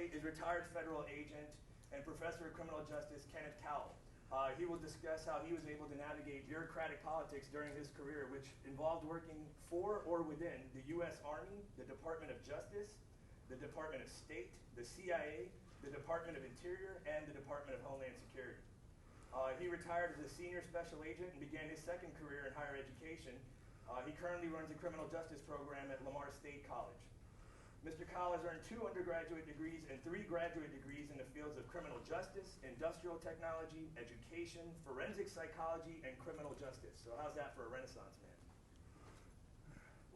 today is retired federal agent and professor of criminal justice Kenneth Cowle. He will discuss how he was able to navigate bureaucratic politics during his career, which involved working for or within the U.S. Army, the Department of Justice, the Department of State, the CIA, the Department of Interior, and the Department of Homeland Security. He retired as a senior special agent and began his second career in higher education. He currently runs a criminal justice program at Lamar State College. Mr. Cowle has earned 2 undergraduate degrees and 3 graduate degrees in the fields of criminal justice, industrial technology, education, forensic psychology, and criminal justice. So how's that for a Renaissance man?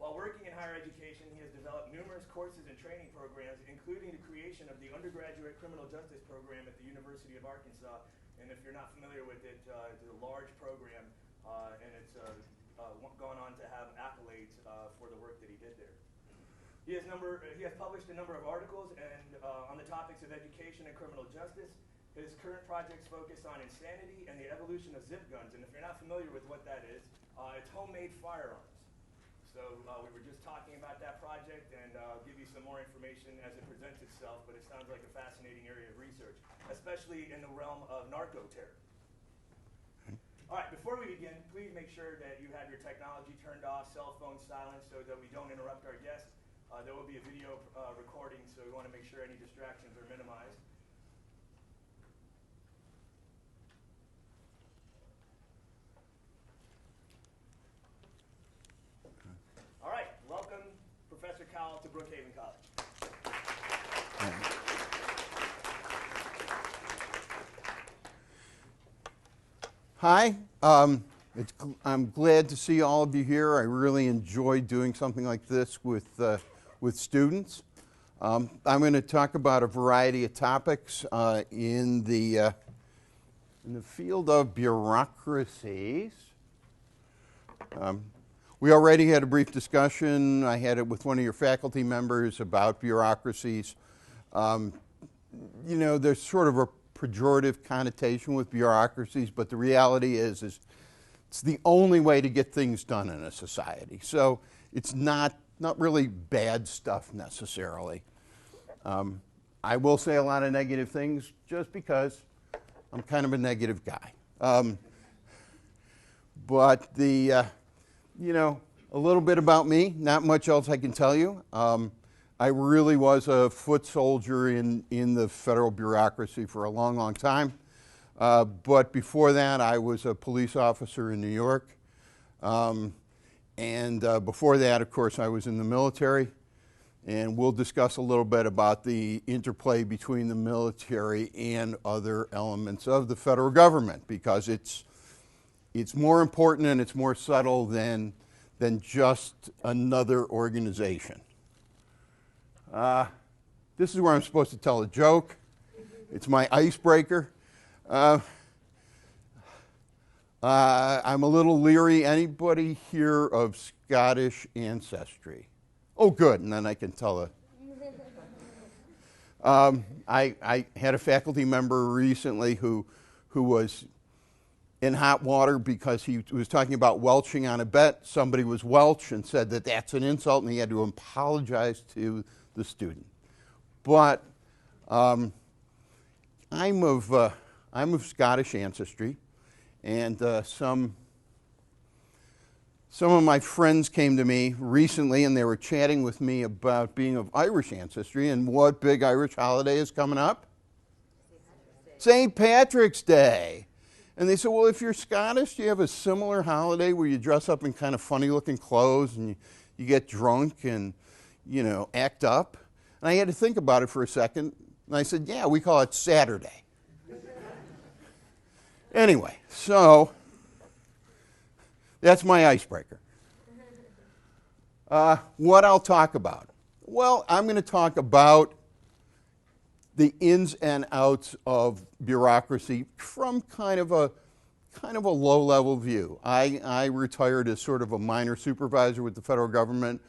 While working in higher education, he has developed numerous courses and training programs, including the creation of the undergraduate criminal justice program at the University of Arkansas. And if you're not familiar with it, it's a large program, and it's gone on to have accolades for the work that he did there. He has published a number of articles on the topics of education and criminal justice. His current projects focus on insanity and the evolution of zip guns. And if you're not familiar with what that is, it's homemade firearms. So we were just talking about that project, and I'll give you some more information as it presents itself, but it sounds like a fascinating area of research, especially in the realm of narco-terror. All right, before we begin, please make sure that you have your technology turned off, cell phone silenced, so that we don't interrupt our guests. There will be a video recording, so we want to make sure any distractions are minimized. All right, welcome Professor Cowle to Brookhaven College. Hi, I'm glad to see all of you here. I really enjoy doing something like this with students. I'm going to talk about a variety of topics in the field of bureaucracies. We already had a brief discussion. I had it with one of your faculty members about bureaucracies. You know, there's sort of a pejorative connotation with bureaucracies, but the reality is it's the only way to get things done in a society. So it's not really bad stuff necessarily. I will say a lot of negative things just because I'm kind of a negative guy. But you know, a little bit about me, not much else I can tell you. I really was a foot soldier in the federal bureaucracy for a long, long time. But before that, I was a police officer in New York. And before that, of course, I was in the military. And we'll discuss a little bit about the interplay between the military and other elements of the federal government, because it's more important and it's more subtle than just another organization. This is where I'm supposed to tell a joke. It's my icebreaker. I'm a little leery. Anybody here of Scottish ancestry? Oh, good, and then I can tell I had a faculty member recently who was in hot water because he was talking about welching on a bet. Somebody was Welsh and said that that's an insult, and he had to apologize to the student. But I'm of Scottish ancestry, and some of my friends came to me recently, and they were chatting with me about being of Irish ancestry, and what big Irish holiday is coming up? St. Patrick's Day. And they said, well, if you're Scottish, do you have a similar holiday where you dress up in kind of funny-looking clothes and you get drunk and, you know, act up? And I had to think about it for a second, and I said, yeah, we call it Saturday. Anyway, so that's my icebreaker. What I'll talk about? Well, I'm going to talk about the ins and outs of bureaucracy from kind of a low-level view. I retired as sort of a minor supervisor with the federal government,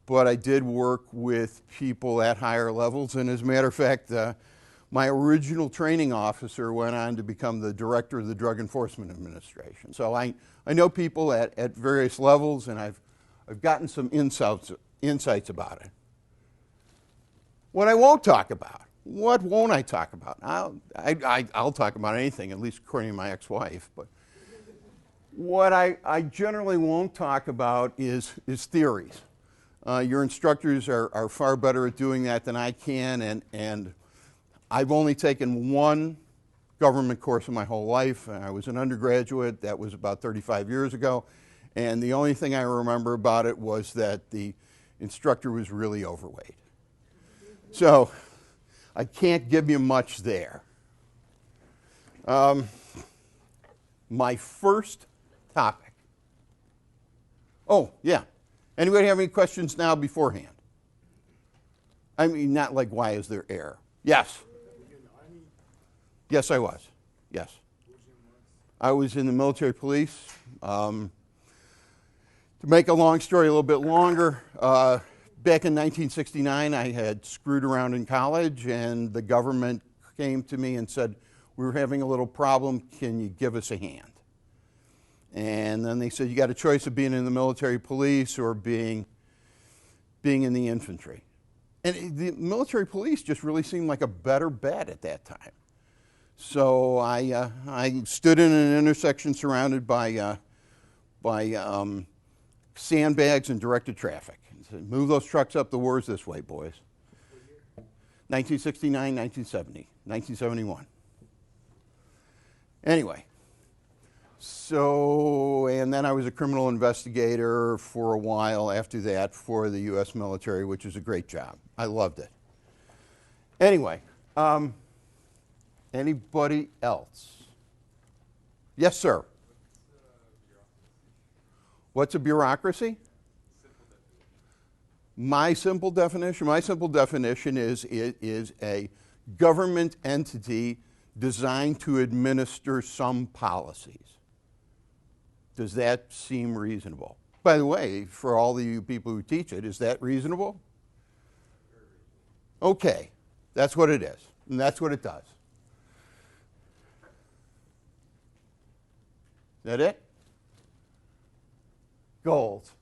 but I did work with people at higher levels, and as a matter of fact, my original training officer went on to become the director of the Drug Enforcement Administration. So I know people at various levels, and I've gotten some insights about it. What I won't talk about, What won't I talk about? I'll talk about anything, at least according to my ex-wife. But what I generally won't talk about is theories. Your instructors are far better at doing that than I can, and I've only taken one government course in my whole life. I was an undergraduate. That was about 35 years ago. And the only thing I remember about it was that the instructor was really overweight. So I can't give you much there. My first topic. Oh, yeah. Anybody have any questions now beforehand? I mean, not like, why is there air? Yes. Yes, I was. Yes. I was in the military police. To make a long story a little bit longer, back in 1969, I had screwed around in college, and the government came to me and said, we're having a little problem, can you give us a hand? And then they said, you got a choice of being in the military police or being in the infantry. And the military police just really seemed like a better bet at that time. So I stood in an intersection surrounded by sandbags and directed traffic. I said, move those trucks up the wars this way, boys. 1969, 1970, 1971. Anyway, so, and then I was a criminal investigator for a while after that for the U.S. military, which is a great job. I loved it. Anyway, anybody else? Yes, sir. What's a bureaucracy? My simple definition is it is a government entity designed to administer some policies. Does that seem reasonable? By the way, for all of you people who teach it, is that reasonable? Okay, that's what it is, and that's what it does. Is that it? Goals.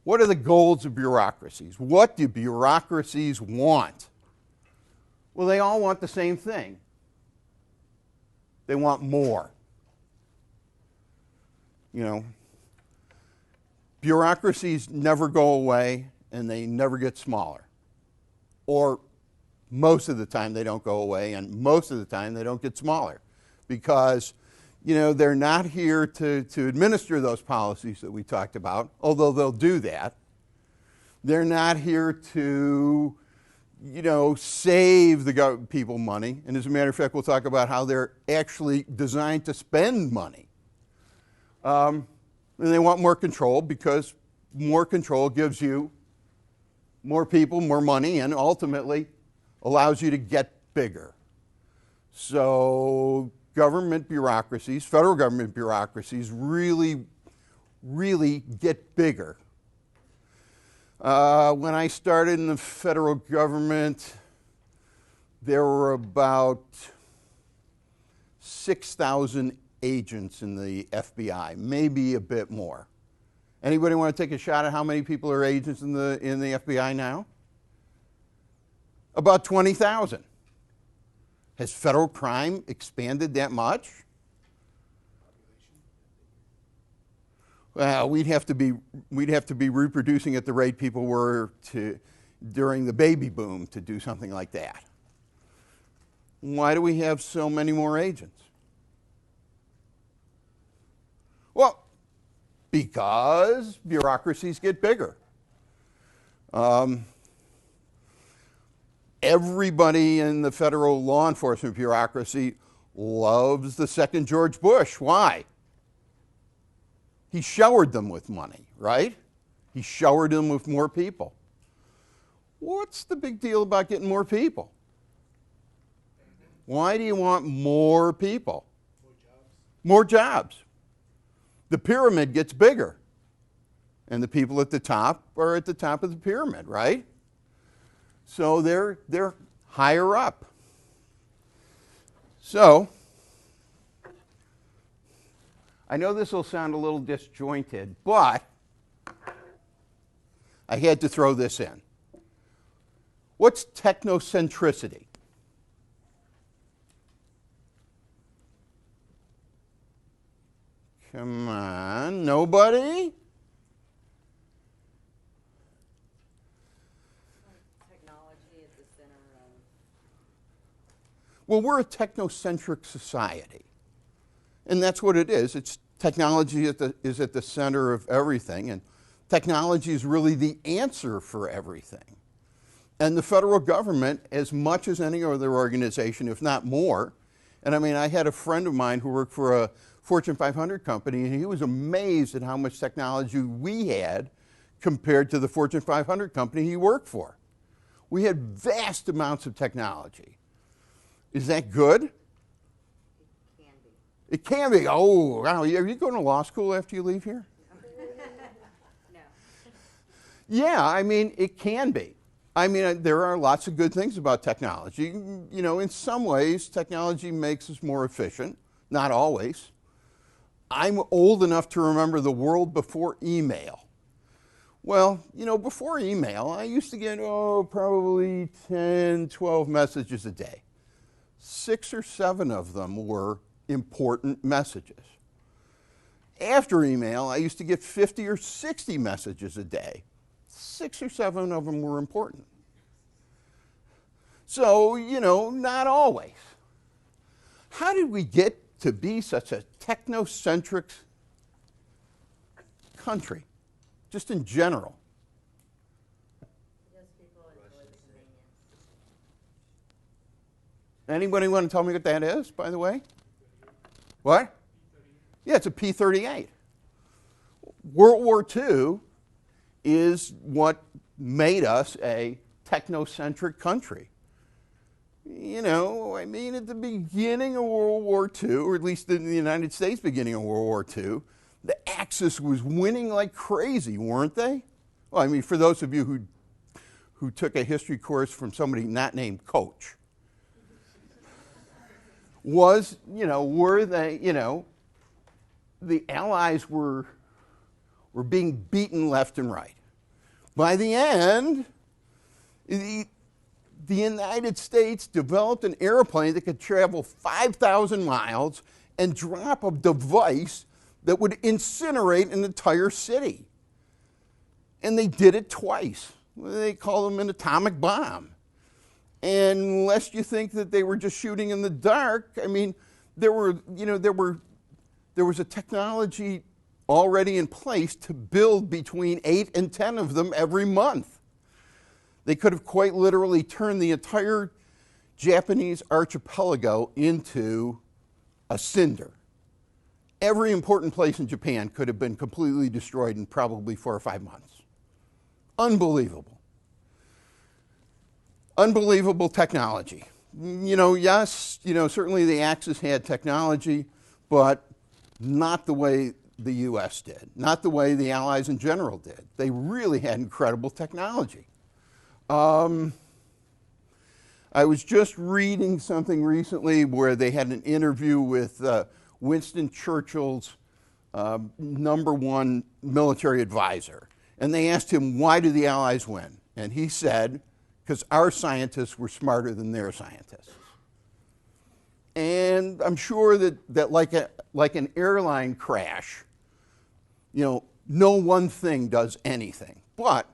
What are the goals of bureaucracies? What do bureaucracies want? Well, they all want the same thing. They want more. You know, bureaucracies never go away and they never get smaller. Or most of the time they don't go away, and most of the time they don't get smaller. Because, you know, they're not here to administer those policies that we talked about, although they'll do that. They're not here to, you know, save the people money. And as a matter of fact, we'll talk about how they're actually designed to spend money. And they want more control, because more control gives you more people, more money, and ultimately allows you to get bigger. So government bureaucracies, federal government bureaucracies, really get bigger. When I started in the federal government, there were about 6,000 agents in the FBI, maybe a bit more. Anybody want to take a shot at how many people are agents in the FBI now? About 20,000. Has federal crime expanded that much? Well, we'd have to be reproducing at the rate people were during the baby boom to do something like that. Why do we have so many more agents? Well, because bureaucracies get bigger. Everybody in the federal law enforcement bureaucracy loves the second George Bush. Why? He showered them with money, right? He showered them with more people. What's the big deal about getting more people? Why do you want more people? More jobs. The pyramid gets bigger, and the people at the top are at the top of the pyramid, right? So they're higher up. So I know this will sound a little disjointed, but I had to throw this in. What's technocentricity? Come on, nobody? Technology at the center of... Well, we're a technocentric society. And that's what it is. It's technology is at the center of everything. And technology is really the answer for everything. And the federal government, as much as any other organization, if not more, and I mean, I had a friend of mine who worked for a Fortune 500 company, and he was amazed at how much technology we had compared to the Fortune 500 company he worked for. We had vast amounts of technology. Is that good? It can be. It can be. Oh, wow. Are you going to law school after you leave here? No. Yeah, I mean, it can be. I mean, there are lots of good things about technology. You know, in some ways, technology makes us more efficient. Not always. I'm old enough to remember the world before email. Well, you know, before email, I used to get, probably 10, 12 messages a day. 6 or 7 of them were important messages. After email, I used to get 50 or 60 messages a day. 6 or 7 of them were important. So, you know, not always. How did we get to be such a technocentric country, just in general? Because people enjoy the convenience. Anybody want to tell me what that is, by the way? What? Yeah, it's a P-38. World War II is what made us a technocentric country. You know, I mean, at the beginning of World War II, or at least in the United States beginning of World War II, the Axis was winning like crazy, weren't they? Well, I mean, for those of you who took a history course from somebody not named Coach, were they, the Allies were being beaten left and right. By the end, the United States developed an airplane that could travel 5,000 miles and drop a device that would incinerate an entire city. And they did it twice. They call them an atomic bomb. And lest you think that they were just shooting in the dark, I mean, there was a technology already in place to build between 8 and 10 of them every month. They could have quite literally turned the entire Japanese archipelago into a cinder. Every important place in Japan could have been completely destroyed in probably 4 or 5 months. Unbelievable. Unbelievable technology. Yes, certainly the Axis had technology, but not the way the U.S. did, not the way the Allies in general did. They really had incredible technology. I was just reading something recently where they had an interview with Winston Churchill's #1 military advisor. And they asked him, why do the Allies win? And he said, because our scientists were smarter than their scientists. And I'm sure that like an airline crash, no one thing does anything. But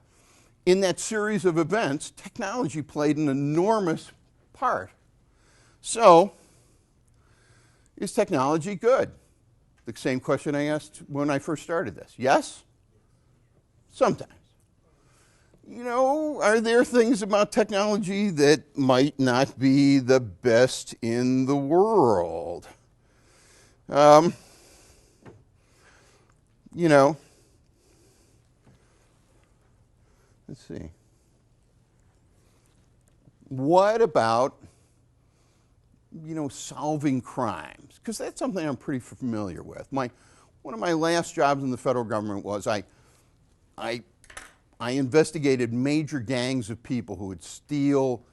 in that series of events, technology played an enormous part. So, is technology good? The same question I asked when I first started this. Yes? Sometimes. Are there things about technology that might not be the best in the world? Let's see. What about, solving crimes? Because that's something I'm pretty familiar with. One of my last jobs in the federal government was I investigated major gangs of people who would steal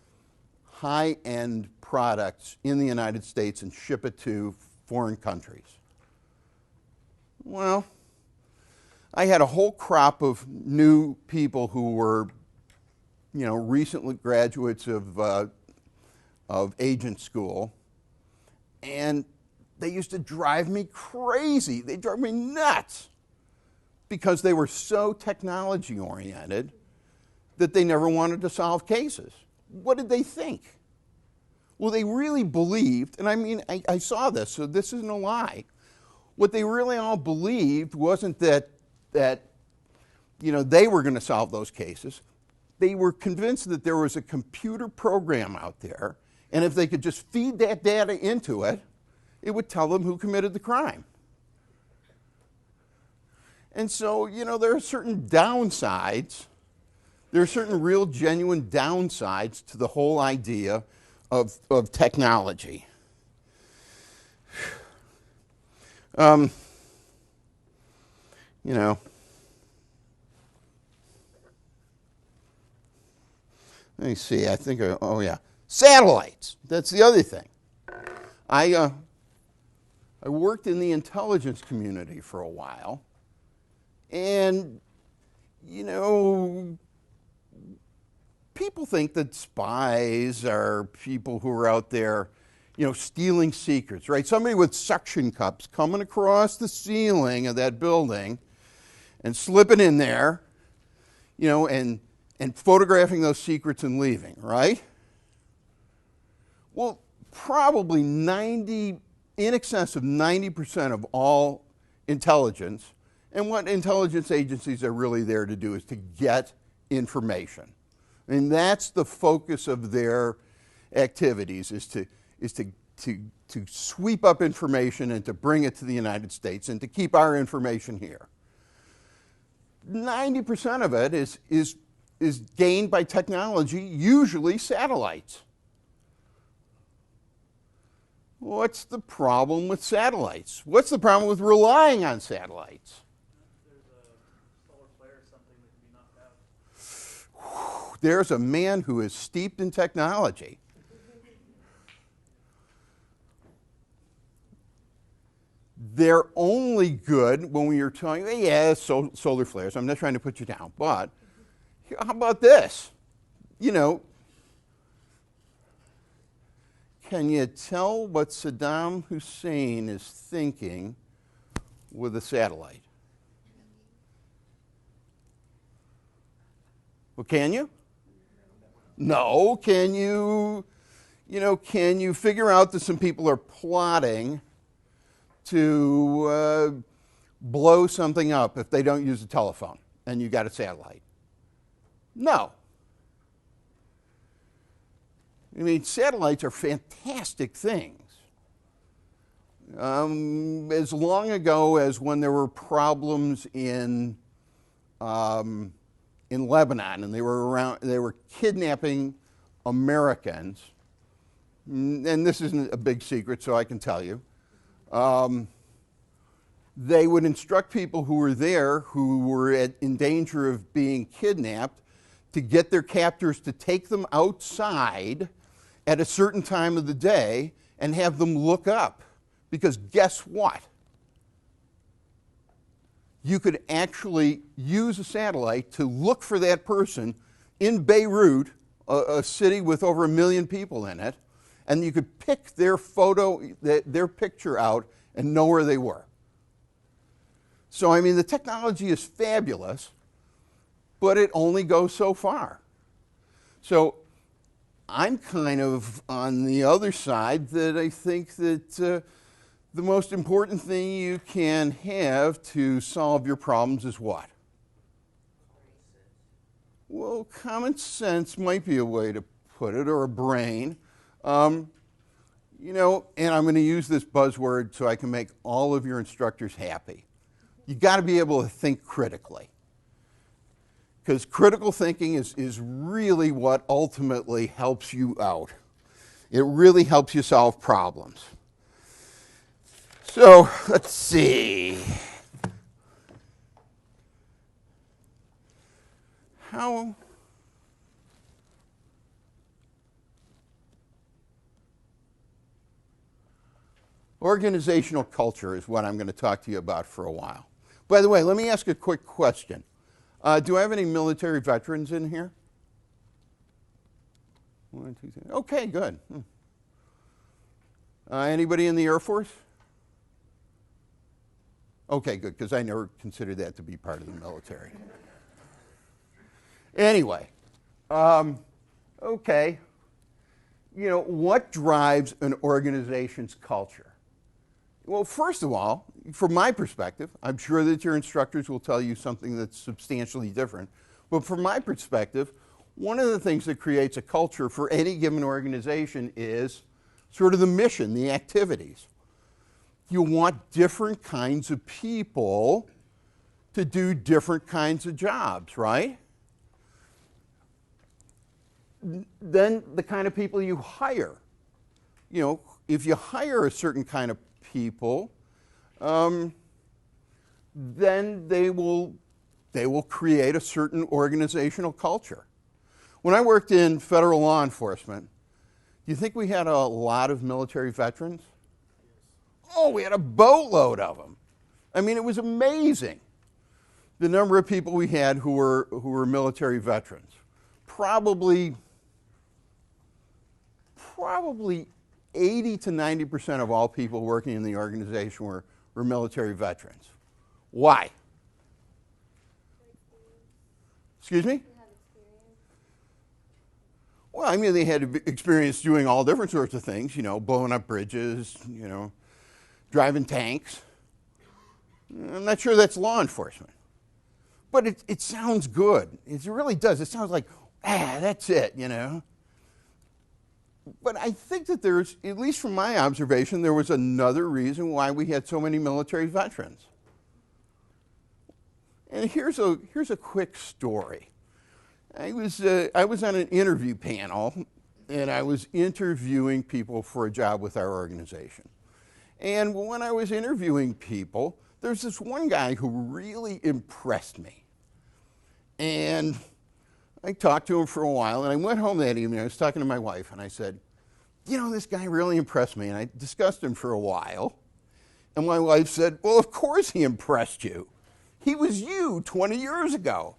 high-end products in the United States and ship it to foreign countries. Well, I had a whole crop of new people who were recent graduates of agent school, and they used to drive me crazy. They drove me nuts because they were so technology oriented that they never wanted to solve cases. What did they think? Well, they really believed, and I mean, I saw this, so this isn't a lie. What they really all believed wasn't that they were going to solve those cases. They were convinced that there was a computer program out there, and if they could just feed that data into it, it would tell them who committed the crime. And so, there are certain downsides. There are certain real, genuine downsides to the whole idea of technology. Let me see, I think, oh yeah, satellites. That's the other thing. I worked in the intelligence community for a while, and, people think that spies are people who are out there, stealing secrets, right? Somebody with suction cups coming across the ceiling of that building and slipping in there, and photographing those secrets and leaving, right? Well, probably in excess of 90% of all intelligence, and what intelligence agencies are really there to do is to get information. I mean, that's the focus of their activities, is to sweep up information and to bring it to the United States and to keep our information here. 90% of it is gained by technology, usually satellites. What's the problem with satellites? What's the problem with relying on satellites? There's a solar flare or something that can be knocked out. There's a man who is steeped in technology. They're only good when we are telling you, solar flares. I'm not trying to put you down, but how about this? Can you tell what Saddam Hussein is thinking with a satellite? Well, can you? No. Can you figure out that some people are plotting to blow something up if they don't use a telephone and you got a satellite? No. I mean, satellites are fantastic things. As long ago as when there were problems in Lebanon, and they were kidnapping Americans, and this isn't a big secret, so I can tell you. They would instruct people who were there, who were in danger of being kidnapped, to get their captors to take them outside at a certain time of the day and have them look up. Because guess what? You could actually use a satellite to look for that person in Beirut, a city with over 1 million people in it, and you could pick their their picture out and know where they were. So, I mean, the technology is fabulous, but it only goes so far. So, I'm kind of on the other side, that I think that the most important thing you can have to solve your problems is what? Well, common sense might be a way to put it, or a brain. And I'm going to use this buzzword so I can make all of your instructors happy. You got to be able to think critically. Because critical thinking is really what ultimately helps you out. It really helps you solve problems. So, let's see. How organizational culture is what I'm going to talk to you about for a while. By the way, let me ask a quick question. Do I have any military veterans in here? 1, 2, 3. Okay, good. Anybody in the Air Force? Okay, good, because I never considered that to be part of the military. Anyway, okay. You know, what drives an organization's culture? Well, first of all, from my perspective, I'm sure that your instructors will tell you something that's substantially different, but from my perspective, one of the things that creates a culture for any given organization is sort of the mission, the activities. You want different kinds of people to do different kinds of jobs, right? Then the kind of people you hire. You know, if you hire a certain kind of people, then they will create a certain organizational culture. When I worked in federal law enforcement, do you think we had a lot of military veterans? Oh, we had a boatload of them. I mean, it was amazing the number of people we had who were military veterans. Probably 80 to 90% of all people working in the organization were military veterans. Why? Excuse me? Well, I mean, they had experience doing all different sorts of things, you know, blowing up bridges, you know, driving tanks. I'm not sure that's law enforcement. But it sounds good. It really does. It sounds like, that's it, you know. But I think that there's, at least from my observation, there was another reason why we had so many military veterans. And here's a quick story. I was on an interview panel, and I was interviewing people for a job with our organization. And when I was interviewing people, there's this one guy who really impressed me. And I talked to him for a while, and I went home that evening. I was talking to my wife, and I said, you know, this guy really impressed me. And I discussed him for a while. And my wife said, well, of course he impressed you. He was you 20 years ago.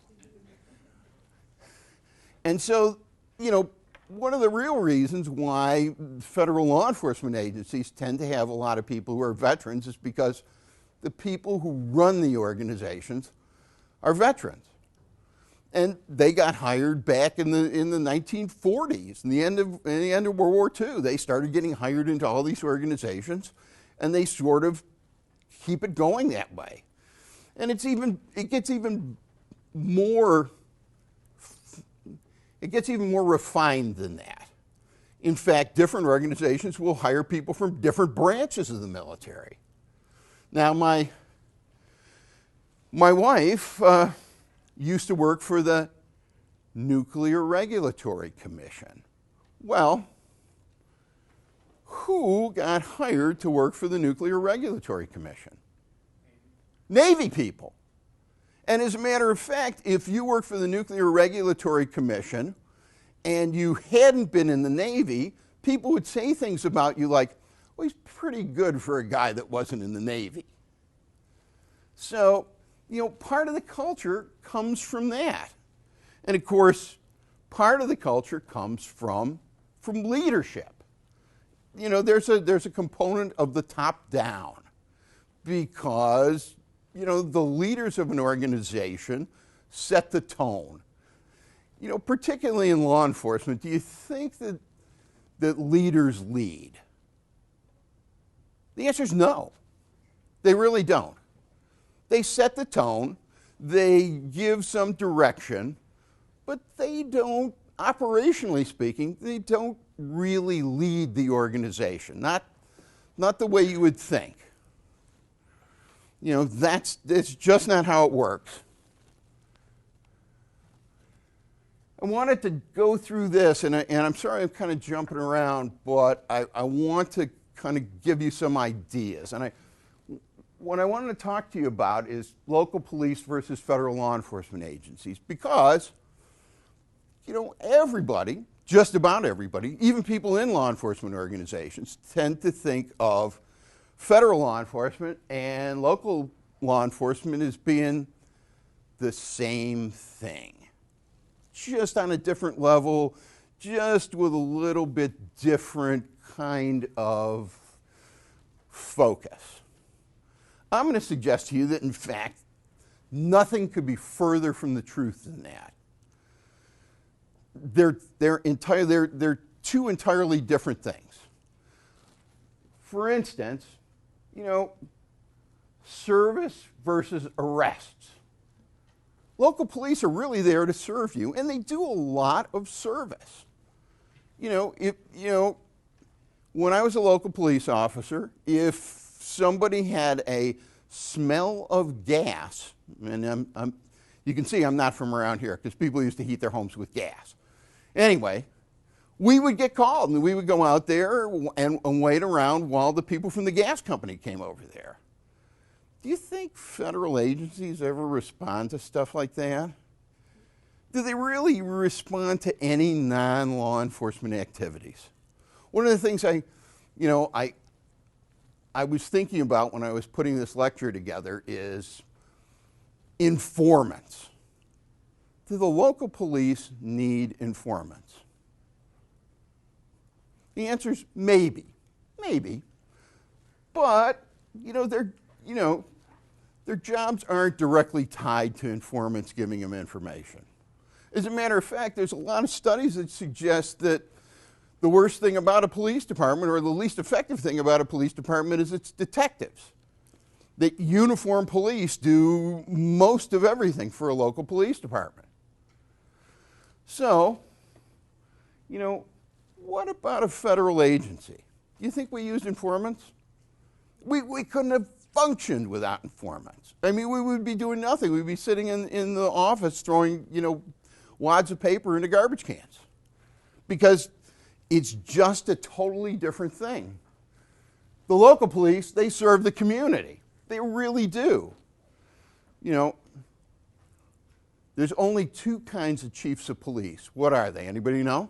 And so, you know, one of the real reasons why federal law enforcement agencies tend to have a lot of people who are veterans is because the people who run the organizations are veterans. And they got hired back in the 1940s, in the end of World War II. They started getting hired into all these organizations, and they sort of keep it going that way. And it gets even more refined than that. In fact, different organizations will hire people from different branches of the military. Now, my wife used to work for the Nuclear Regulatory Commission. Well, who got hired to work for the Nuclear Regulatory Commission? Navy people. And as a matter of fact, if you work for the Nuclear Regulatory Commission and you hadn't been in the Navy, people would say things about you like, well, he's pretty good for a guy that wasn't in the Navy. So, you know, part of the culture comes from that. And of course, part of the culture comes from leadership. You know, there's a component of the top down because, you know, the leaders of an organization set the tone. You know, particularly in law enforcement, do you think that leaders lead? The answer is no. They really don't. They set the tone, they give some direction, but they don't, operationally speaking, they don't really lead the organization. Not the way you would think. You know, that's just not how it works. I wanted to go through this, and I'm sorry I'm kind of jumping around, but I want to kind of give you some ideas. And what I wanted to talk to you about is local police versus federal law enforcement agencies, because, you know, everybody, just about everybody, even people in law enforcement organizations, tend to think of federal law enforcement and local law enforcement as being the same thing, just on a different level, just with a little bit different kind of focus. I'm going to suggest to you that, in fact, nothing could be further from the truth than that. They're two entirely different things. For instance, service versus arrests. Local police are really there to serve you, and they do a lot of service. When I was a local police officer, if somebody had a smell of gas, and you can see I'm not from around here because people used to heat their homes with gas. Anyway, we would get called, and we would go out there and wait around while the people from the gas company came over there. Do you think federal agencies ever respond to stuff like that? Do they really respond to any non-law enforcement activities? One of the things I was thinking about when I was putting this lecture together is informants. Do the local police need informants? The answer is maybe. But, their jobs aren't directly tied to informants giving them information. As a matter of fact, there's a lot of studies that suggest that the worst thing about a police department, or the least effective thing about a police department, is its detectives. That uniformed police do most of everything for a local police department. So, what about a federal agency? Do you think we used informants? We couldn't have functioned without informants. I mean, we would be doing nothing. We'd be sitting in the office throwing, wads of paper into garbage cans. Because it's just a totally different thing. The local police, they serve the community. They really do. There's only two kinds of chiefs of police. What are they? Anybody know?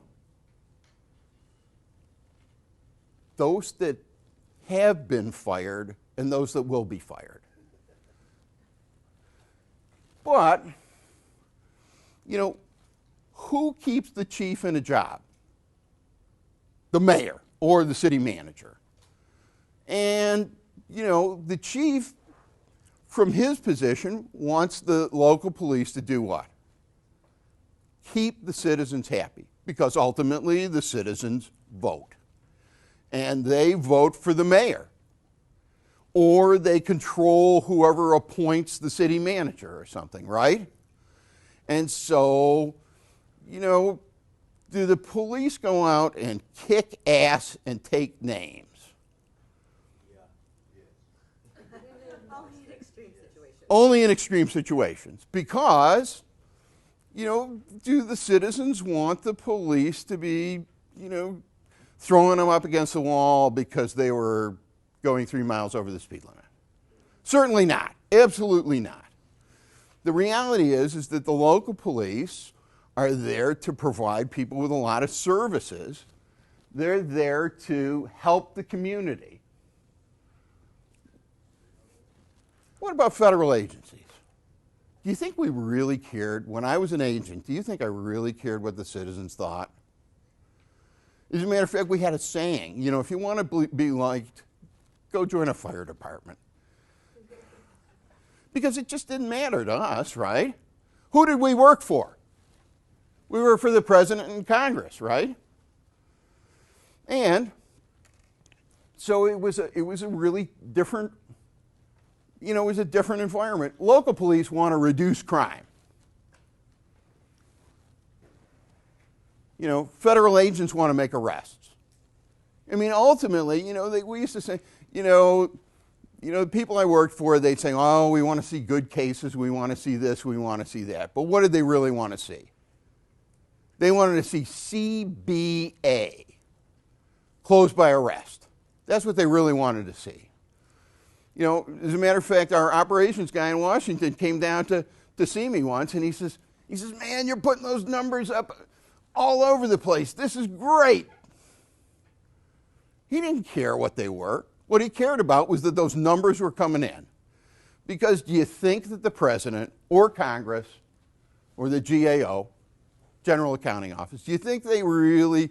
Those that have been fired and those that will be fired. But, who keeps the chief in a job? The mayor or the city manager. And, the chief, from his position, wants the local police to do what? Keep the citizens happy, because ultimately the citizens vote. And they vote for the mayor. Or they control whoever appoints the city manager or something, right? And so, do the police go out and kick ass and take names? Only in extreme situations. Only in extreme situations. Because, do the citizens want the police to be, throwing them up against the wall because they were going 3 miles over the speed limit? Certainly not. Absolutely not. The reality is that the local police are there to provide people with a lot of services. They're there to help the community. What about federal agencies? Do you think we really cared? When I was an agent, do you think I really cared what the citizens thought? As a matter of fact, we had a saying, if you want to be liked, go join a fire department. Because it just didn't matter to us, right? Who did we work for? We were for the president and Congress, right? And so it was a really different, it was a different environment. Local police want to reduce crime. Federal agents want to make arrests. I mean, ultimately, we used to say, the people I worked for, they'd say, oh, we want to see good cases, we want to see this, we want to see that. But what did they really want to see? They wanted to see CBA, closed by arrest. That's what they really wanted to see. As a matter of fact, our operations guy in Washington came down to see me once, and he says, man, you're putting those numbers up all over the place. This is great. He didn't care what they were. What he cared about was that those numbers were coming in. Because do you think that the president or Congress or the GAO General Accounting Office. Do you think they really,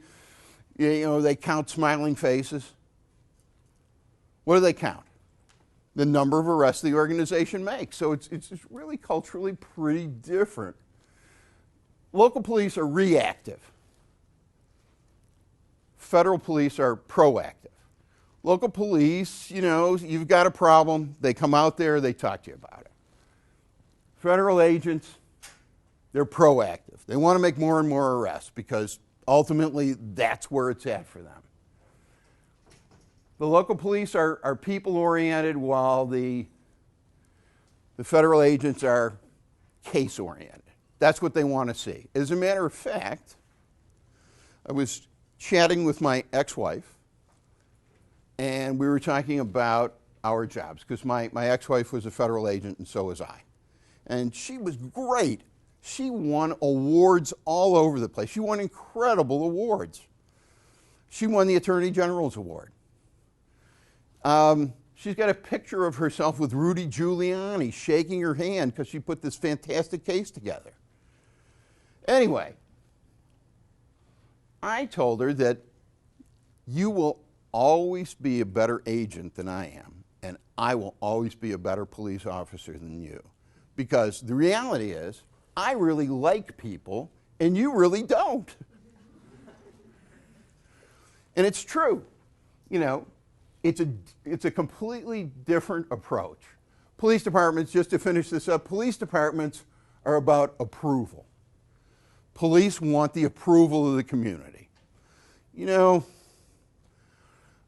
they count smiling faces? What do they count? The number of arrests the organization makes. So it's really culturally pretty different. Local police are reactive. Federal police are proactive. Local police, you've got a problem, they come out there, they talk to you about it. Federal agents, they're proactive. They want to make more and more arrests because ultimately that's where it's at for them. The local police are people-oriented while the federal agents are case-oriented. That's what they want to see. As a matter of fact, I was chatting with my ex-wife, and we were talking about our jobs, because my ex-wife was a federal agent, and so was I. And she was great. She won awards all over the place. She won incredible awards. She won the Attorney General's Award. She's got a picture of herself with Rudy Giuliani shaking her hand because she put this fantastic case together. Anyway, I told her that you will always be a better agent than I am, and I will always be a better police officer than you. Because the reality is, I really like people, and you really don't. And it's true. It's a completely different approach. Police departments, just to finish this up, police departments are about approval. Police want the approval of the community.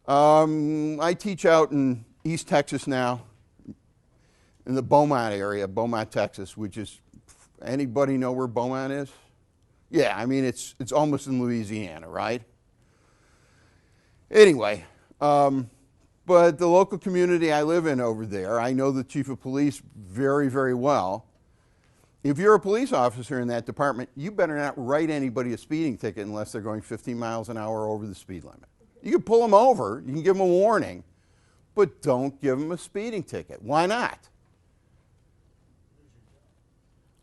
I teach out in East Texas now, in the Beaumont area, Beaumont, Texas, which is, anybody know where Beaumont is? Yeah, I mean, it's almost in Louisiana, right? Anyway, but the local community I live in over there, I know the chief of police very, very well. If you're a police officer in that department, you better not write anybody a speeding ticket unless they're going 15 miles an hour over the speed limit. You can pull them over, you can give them a warning, but don't give them a speeding ticket. Why not?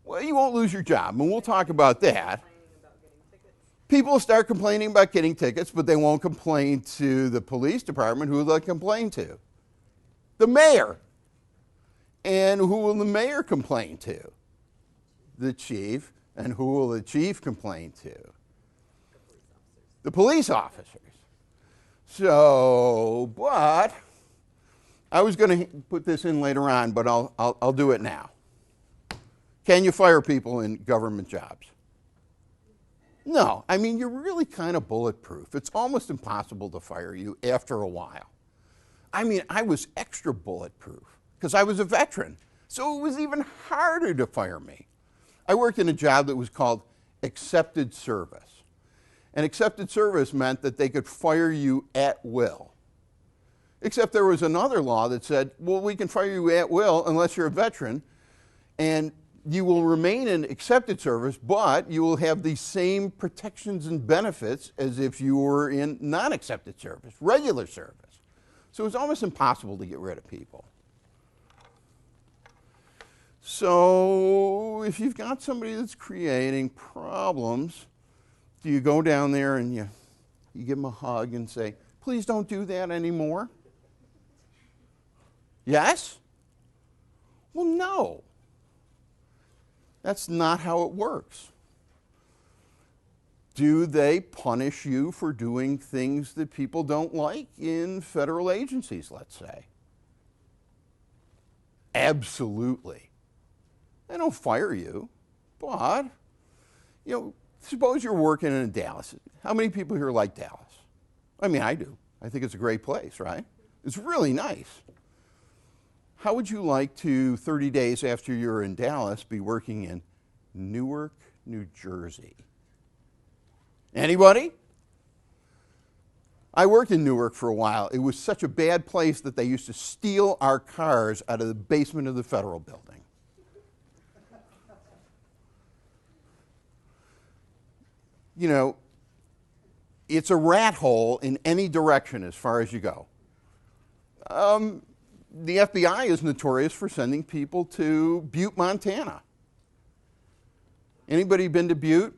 Well, you won't lose your job, and we'll talk about that. People start complaining about getting tickets, but they won't complain to the police department. Who will they complain to? The mayor. And who will the mayor complain to? The chief. And who will the chief complain to? The police officers. So, but I was going to put this in later on, but I'll do it now. Can you fire people in government jobs? No. I mean, you're really kind of bulletproof. It's almost impossible to fire you after a while. I mean, I was extra bulletproof because I was a veteran, so it was even harder to fire me. I worked in a job that was called accepted service. And accepted service meant that they could fire you at will. Except there was another law that said, well, we can fire you at will unless you're a veteran, and you will remain in accepted service, but you will have the same protections and benefits as if you were in non-accepted service, regular service. So it's almost impossible to get rid of people. So if you've got somebody that's creating problems, do you go down there and you give them a hug and say, please don't do that anymore? Yes? Well, no. That's not how it works. Do they punish you for doing things that people don't like in federal agencies, let's say? Absolutely. They don't fire you, but, suppose you're working in Dallas. How many people here like Dallas? I mean, I do. I think it's a great place, right? It's really nice. How would you like to, 30 days after you're in Dallas, be working in Newark, New Jersey? Anybody? I worked in Newark for a while. It was such a bad place that they used to steal our cars out of the basement of the federal building. It's a rat hole in any direction as far as you go. The FBI is notorious for sending people to Butte, Montana. Anybody been to Butte?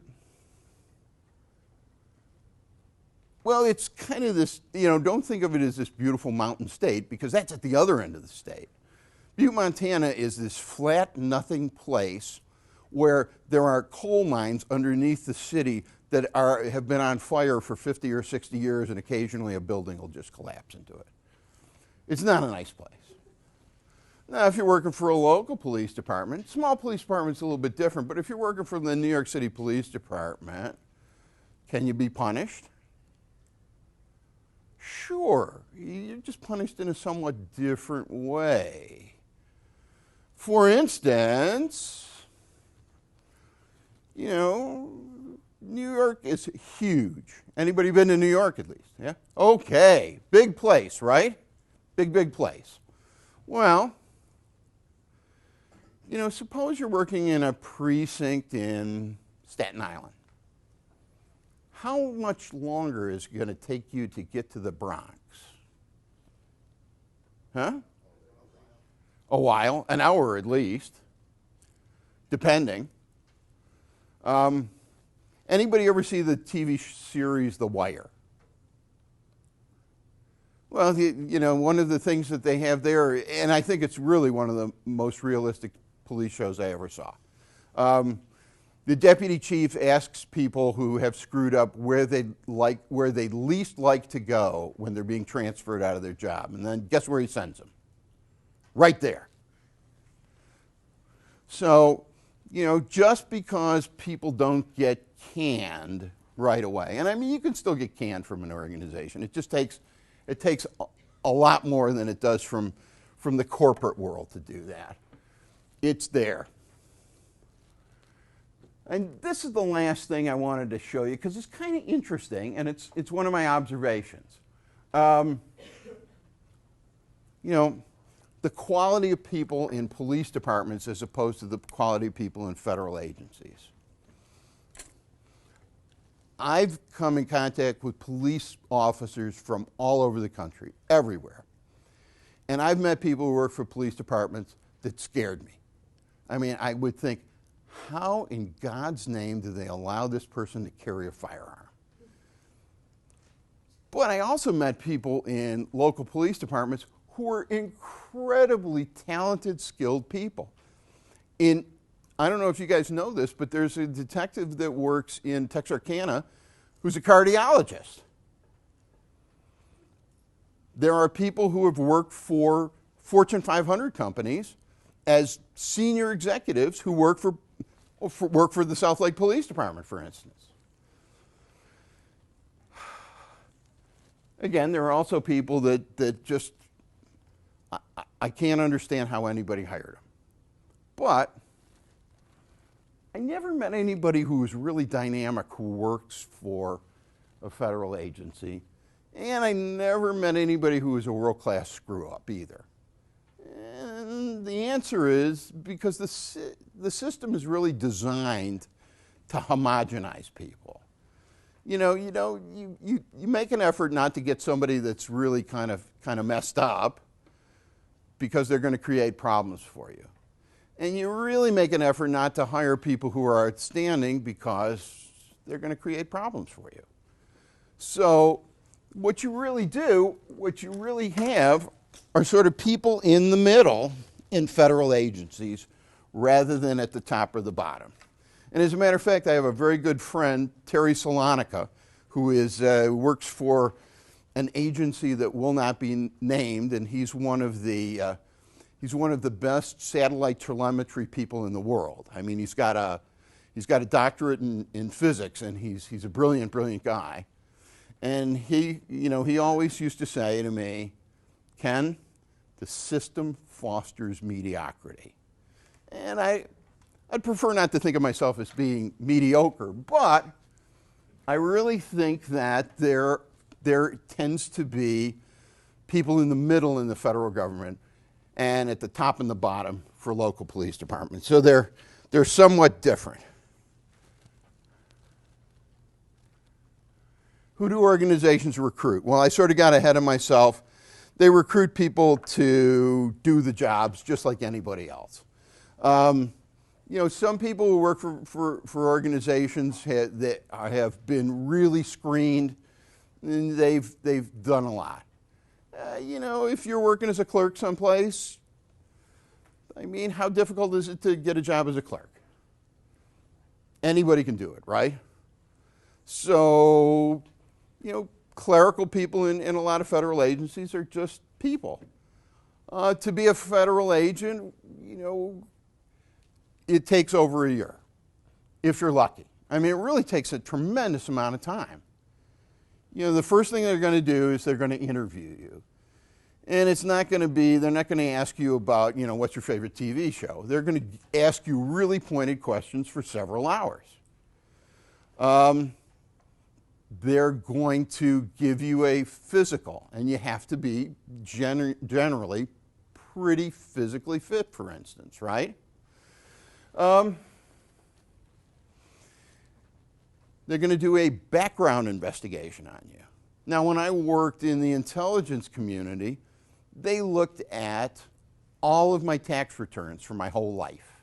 Well, it's kind of this, don't think of it as this beautiful mountain state, because that's at the other end of the state. Butte, Montana is this flat, nothing place where there are coal mines underneath the city that have been on fire for 50 or 60 years, and occasionally a building will just collapse into it. It's not a nice place. Now, if you're working for a local police department, small police department's a little bit different, but if you're working for the New York City Police Department, can you be punished? Sure. You're just punished in a somewhat different way. For instance, New York is huge. Anybody been to New York at least? Yeah? Okay. Big place, right? Big place. Well, suppose you're working in a precinct in Staten Island. How much longer is it going to take you to get to the Bronx? Huh? A while, an hour at least, depending. Anybody ever see the TV series The Wire? Well, one of the things that they have there, and I think it's really one of the most realistic police shows I ever saw. The deputy chief asks people who have screwed up where they least like to go when they're being transferred out of their job, and then guess where he sends them? Right there. So, just because people don't get canned right away, and I mean you can still get canned from an organization. It takes a lot more than it does from the corporate world to do that. It's there. And this is the last thing I wanted to show you because it's kind of interesting, and it's one of my observations. The quality of people in police departments as opposed to the quality of people in federal agencies. I've come in contact with police officers from all over the country, everywhere. And I've met people who work for police departments that scared me. I mean, I would think, how in God's name do they allow this person to carry a firearm? But I also met people in local police departments who are incredibly talented, skilled people. I don't know if you guys know this, but there's a detective that works in Texarkana who's a cardiologist. There are people who have worked for Fortune 500 companies as senior executives who work for the South Lake Police Department, for instance. Again, there are also people that just, I can't understand how anybody hired them. But I never met anybody who was really dynamic who works for a federal agency. And I never met anybody who was a world-class screw-up either. And the answer is because the system is really designed to homogenize people. You make an effort not to get somebody that's really kind of messed up because they're going to create problems for you. And you really make an effort not to hire people who are outstanding because they're going to create problems for you. So what you really have are sort of people in the middle in federal agencies rather than at the top or the bottom. And as a matter of fact, I have a very good friend, Terry Salonica, who works for an agency that will not be named, and he's one of the best satellite telemetry people in the world. I mean, he's got a doctorate in physics, and he's a brilliant guy. And he always used to say to me, Ken, the system fosters mediocrity. And I'd prefer not to think of myself as being mediocre, but I really think that there tends to be people in the middle in the federal government and at the top and the bottom for local police departments. So they're somewhat different. Who do organizations recruit? Well, I sort of got ahead of myself. They recruit people to do the jobs just like anybody else. Some people who work for organizations that have been really screened And they've done a lot. You know, if you're working as a clerk someplace, I mean, how difficult is it to get a job as a clerk? Anybody can do it, right? So, you know, clerical people in a lot of federal agencies are just people. To be a federal agent, you know, it takes over a year, if you're lucky. I mean, it really takes a tremendous amount of time. You know, the first thing they're going to do is they're going to interview you. And it's not going to be, they're not going to ask you about, you know, what's your favorite TV show. They're going to ask you really pointed questions for several hours. They're going to give you a physical, and you have to be generally pretty physically fit, for instance, right? They're going to do a background investigation on you. Now, when I worked in the intelligence community, they looked at all of my tax returns for my whole life.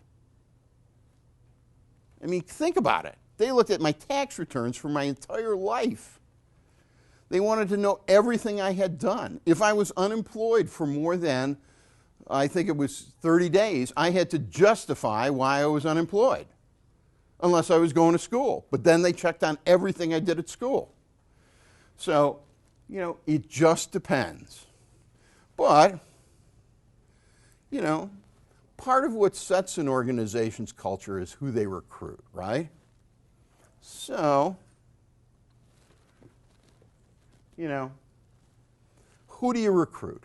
I mean, think about it. They looked at my tax returns for my entire life. They wanted to know everything I had done. If I was unemployed for more than, I think it was 30 days, I had to justify why I was unemployed, unless I was going to school. But then they checked on everything I did at school. So, you know, it just depends. But, you know, part of what sets an organization's culture is who they recruit, right? So, you know, who do you recruit?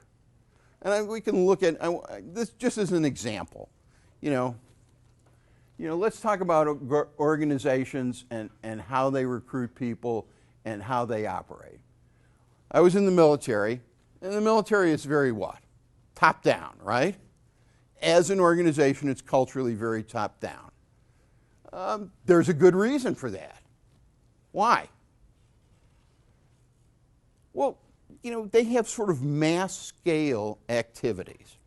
And we can look at this just as an example. You know, let's talk about organizations and how they recruit people and how they operate. I was in the military, and the military is very what? Top down, right? As an organization, it's culturally very top down. There's a good reason for that. Why? Well, you know, they have sort of mass scale activities.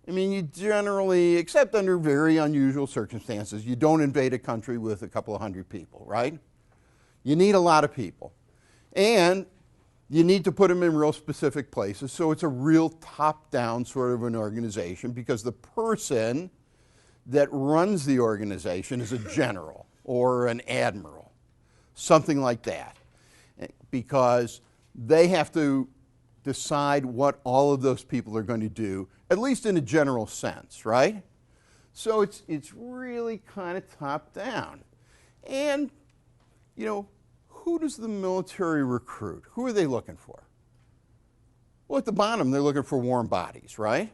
I mean, you generally, except under very unusual circumstances, you don't invade a country with a couple of hundred people, right? You need a lot of people. And you need to put them in real specific places, so it's a real top-down sort of an organization, because the person that runs the organization is a general or an admiral, something like that, because they have to decide what all of those people are going to do, at least in a general sense, right? So it's really kind of top-down. And, you know, who does the military recruit? Who are they looking for? Well, at the bottom, they're looking for warm bodies, right?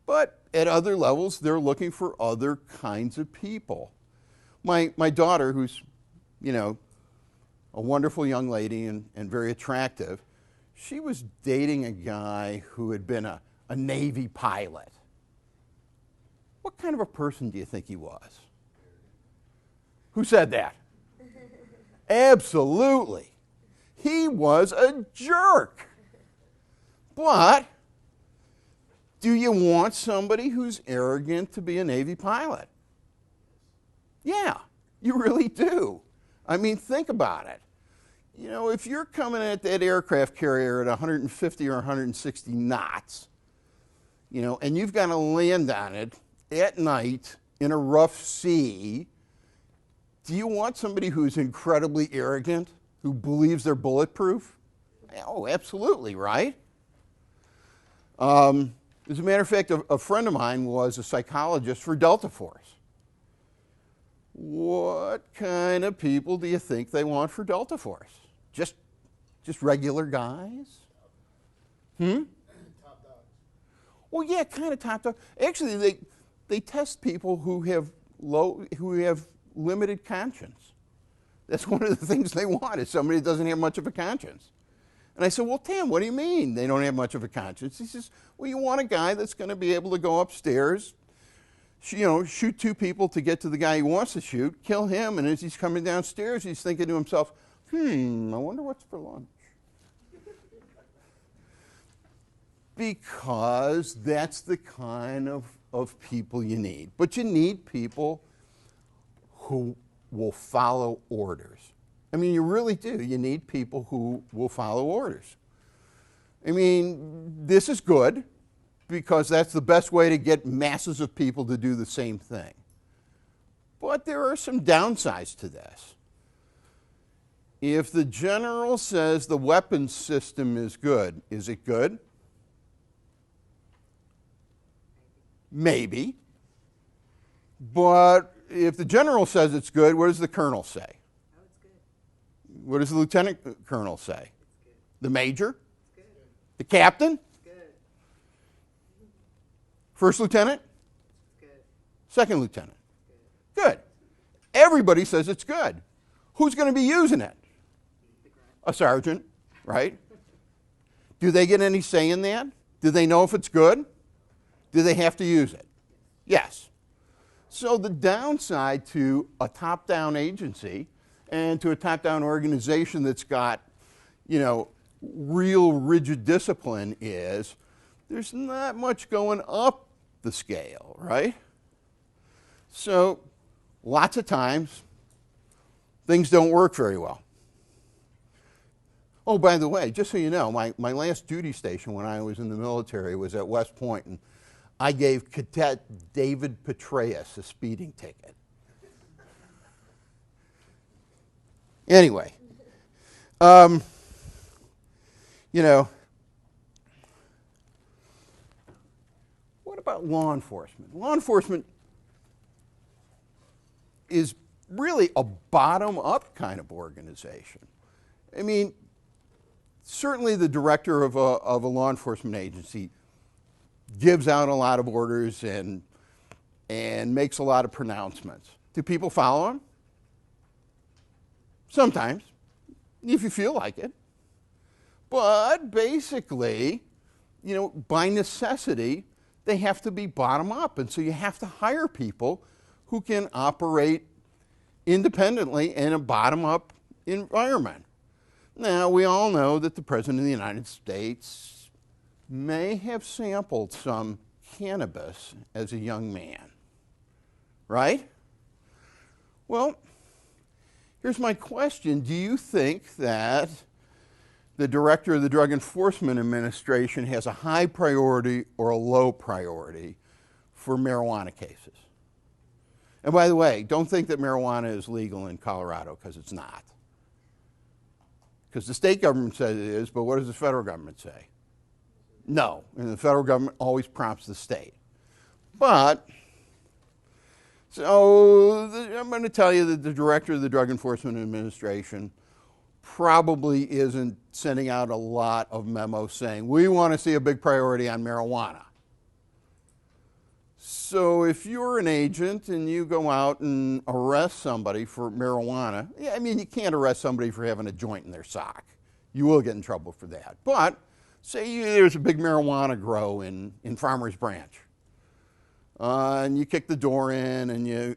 But at other levels, they're looking for other kinds of people. My daughter, who's, you know, a wonderful young lady and very attractive, she was dating a guy who had been a Navy pilot. What kind of a person do you think he was? Who said that? Absolutely. He was a jerk. But do you want somebody who's arrogant to be a Navy pilot? Yeah, you really do. I mean, think about it. You know, if you're coming at that aircraft carrier at 150 or 160 knots, you know, and you've got to land on it at night in a rough sea, do you want somebody who's incredibly arrogant, who believes they're bulletproof? Oh, absolutely, right? As a matter of fact, a friend of mine was a psychologist for Delta Force. What kind of people do you think they want for Delta Force? Just regular guys? Top dogs. Well, yeah, kind of top dog. Actually, they test people who have limited conscience. That's one of the things they want, is somebody that doesn't have much of a conscience. And I said, well, Tim, what do you mean they don't have much of a conscience? He says, well, you want a guy that's going to be able to go upstairs, you know, shoot two people to get to the guy he wants to shoot, kill him, and as he's coming downstairs, he's thinking to himself, I wonder what's for lunch. Because that's the kind of people you need. But you need people who will follow orders. I mean, you really do. You need people who will follow orders. I mean, this is good because that's the best way to get masses of people to do the same thing. But there are some downsides to this. If the general says the weapons system is good, is it good? Maybe. But if the general says it's good, what does the colonel say? Oh, it's good. What does the lieutenant colonel say? It's good. The major? It's good. The captain? It's good. First lieutenant? It's good. Second lieutenant? It's good. Good. Everybody says it's good. Who's going to be using it? The grunt. A sergeant, right? Do they get any say in that? Do they know if it's good? Do they have to use it? Yes. So the downside to a top-down agency and to a top-down organization that's got, real rigid discipline is there's not much going up the scale, right? So lots of times things don't work very well. Oh, by the way, just so you know, my last duty station when I was in the military was at West Point, and I gave Cadet David Petraeus a speeding ticket. Anyway, what about law enforcement? Law enforcement is really a bottom-up kind of organization. I mean, certainly the director of a law enforcement agency gives out a lot of orders and makes a lot of pronouncements. Do people follow him? Sometimes, if you feel like it. But basically, by necessity, they have to be bottom up. And so you have to hire people who can operate independently in a bottom up environment. Now, we all know that the President of the United States may have sampled some cannabis as a young man, right? Well, here's my question. Do you think that the director of the Drug Enforcement Administration has a high priority or a low priority for marijuana cases? And by the way, don't think that marijuana is legal in Colorado, because it's not. Because the state government says it is, but what does the federal government say? No, and the federal government always prompts the state. But, I'm going to tell you that the director of the Drug Enforcement Administration probably isn't sending out a lot of memos saying, we want to see a big priority on marijuana. So if you're an agent and you go out and arrest somebody for marijuana, you can't arrest somebody for having a joint in their sock. You will get in trouble for that. But say there's a big marijuana grow in Farmers Branch, and you kick the door in and you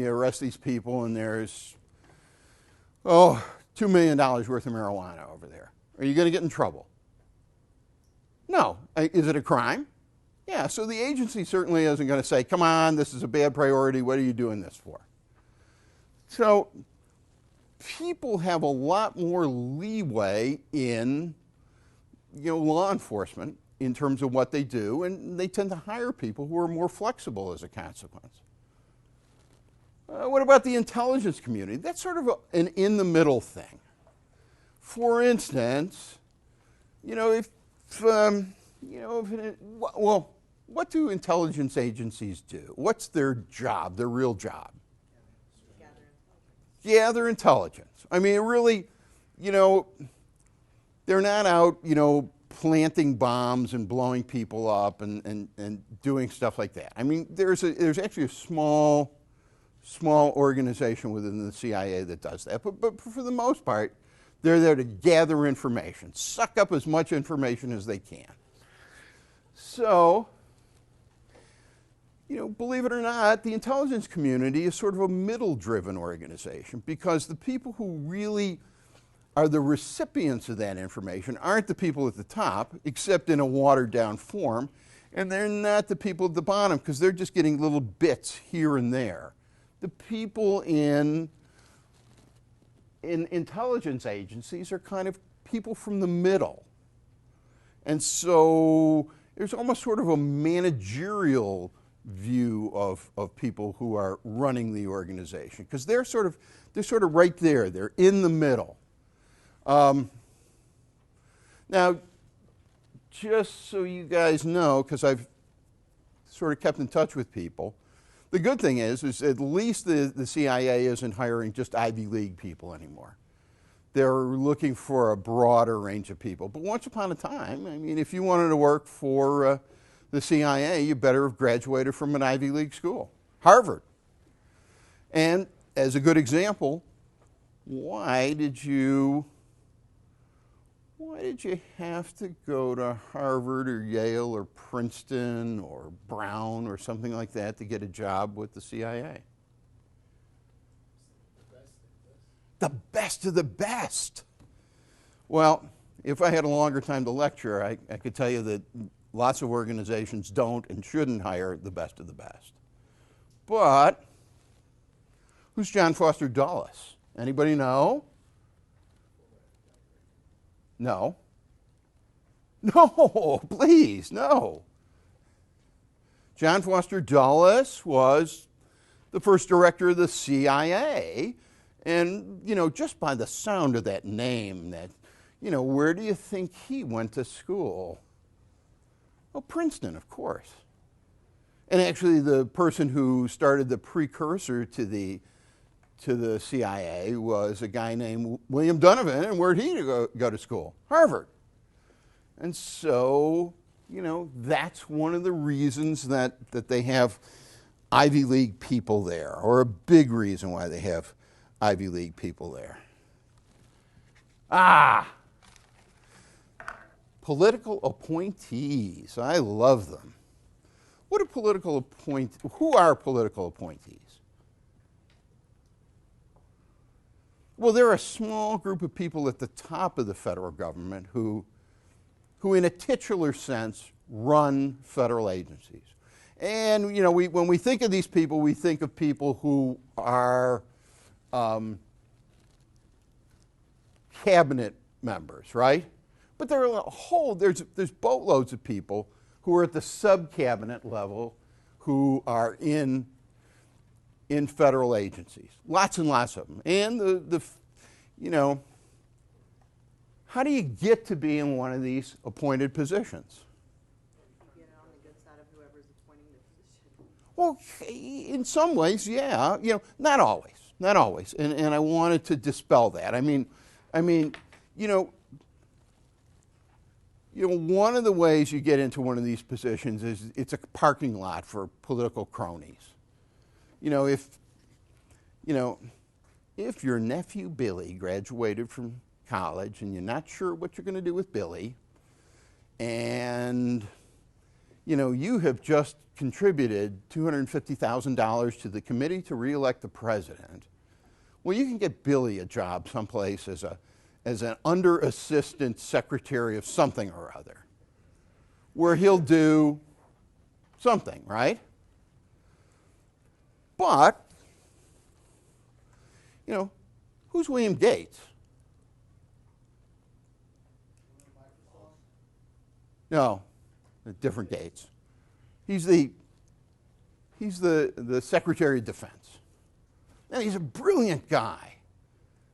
arrest these people, and there's $2 million worth of marijuana over there. Are you going to get in trouble? No. Is it a crime? Yeah, so the agency certainly isn't going to say, come on, this is a bad priority, what are you doing this for? So people have a lot more leeway in law enforcement in terms of what they do, and they tend to hire people who are more flexible as a consequence. What about the intelligence community? That's sort of an in-the-middle thing. For instance, what do intelligence agencies do? What's their job, their real job? Gather intelligence. I mean, really, they're not out, planting bombs and blowing people up and doing stuff like that. I mean, there's actually a small organization within the CIA that does that. But for the most part, they're there to gather information, suck up as much information as they can. So, believe it or not, the intelligence community is sort of a middle-driven organization, because the people who really are the recipients of that information aren't the people at the top, except in a watered-down form, and they're not the people at the bottom, because they're just getting little bits here and there. The people in in intelligence agencies are kind of people from the middle. And so there's almost sort of a managerial view of people who are running the organization, because they're sort of right there. They're in the middle. Now, just so you guys know, because I've sort of kept in touch with people, the good thing is at least the CIA isn't hiring just Ivy League people anymore. They're looking for a broader range of people. But once upon a time, I mean, if you wanted to work for the CIA, you better have graduated from an Ivy League school, Harvard. And as a good example, why did you have to go to Harvard or Yale or Princeton or Brown or something like that to get a job with the CIA? The best of the best. Well, if I had a longer time to lecture, I could tell you that lots of organizations don't and shouldn't hire the best of the best. But who's John Foster Dulles? Anybody know? No. No, please, no. John Foster Dulles was the first director of the CIA. And, you know, just by the sound of that name, where do you think he went to school? Well, Princeton, of course. And actually, the person who started the precursor to the CIA was a guy named William Donovan. And where'd he go to school? Harvard. And so, that's one of the reasons that they have Ivy League people there, or a big reason why they have Ivy League people there. Political appointees. I love them. Who are political appointees? Well, they're a small group of people at the top of the federal government who in a titular sense run federal agencies. And when we think of these people, we think of people who are cabinet members, right? But there are there's boatloads of people who are at the sub-cabinet level who are in federal agencies. Lots and lots of them. And how do you get to be in one of these appointed positions? You get on the good side of whoever's appointing the position. Well, in some ways, yeah. Not always. Not always. And I wanted to dispel that. I mean, one of the ways you get into one of these positions is it's a parking lot for political cronies. If your nephew Billy graduated from college and you're not sure what you're going to do with Billy, and you have just contributed $250,000 to the committee to re-elect the president, well, you can get Billy a job someplace as an under-assistant secretary of something or other, where he'll do something, right? But, who's William Gates? No, different Gates. He's the Secretary of Defense. Now, he's a brilliant guy.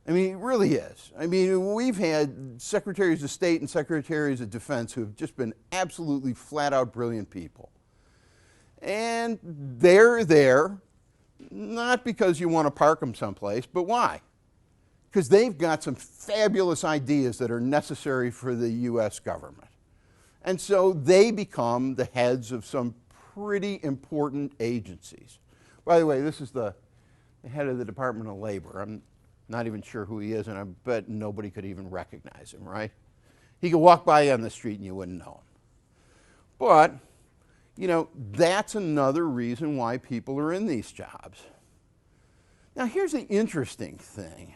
I mean, he really is. I mean, we've had secretaries of state and secretaries of defense who have just been absolutely flat-out brilliant people. And they're there not because you want to park them someplace, but why? Because they've got some fabulous ideas that are necessary for the U.S. government. And so they become the heads of some pretty important agencies. By the way, this is the head of the Department of Labor. I'm not even sure who he is, and I bet nobody could even recognize him, right? He could walk by you on the street and you wouldn't know him. But, that's another reason why people are in these jobs. Now, here's the interesting thing.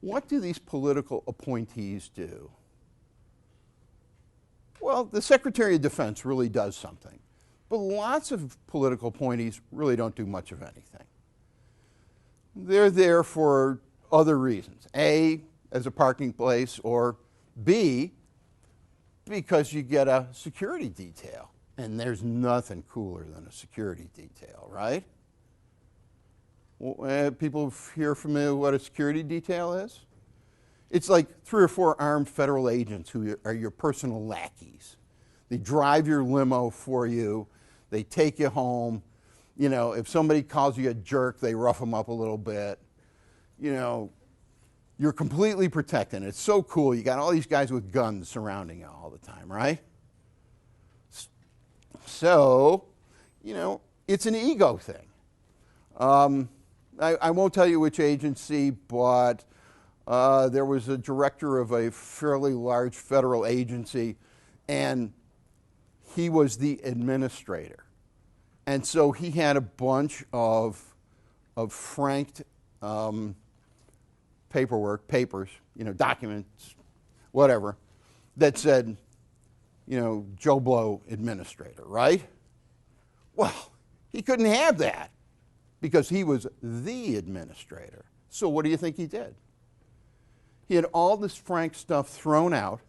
What do these political appointees do? Well, the Secretary of Defense really does something. But lots of political appointees really don't do much of anything. They're there for other reasons. A, as a parking place, or B, because you get a security detail. And there's nothing cooler than a security detail, right? People here familiar with what a security detail is? It's like 3 or 4 armed federal agents who are your personal lackeys. They drive your limo for you. They take you home. You know, if somebody calls you a jerk, they rough them up a little bit. You know, you're completely protected. It's so cool. You got all these guys with guns surrounding you all the time, right? So, you know, it's an ego thing. I won't tell you which agency, but there was a director of a fairly large federal agency, and he was the administrator. And so he had a bunch of franked papers, you know, documents, whatever, that said, you know, Joe Blow administrator, right? Well, he couldn't have that because he was the administrator. So what do you think he did? He had all this frank stuff thrown out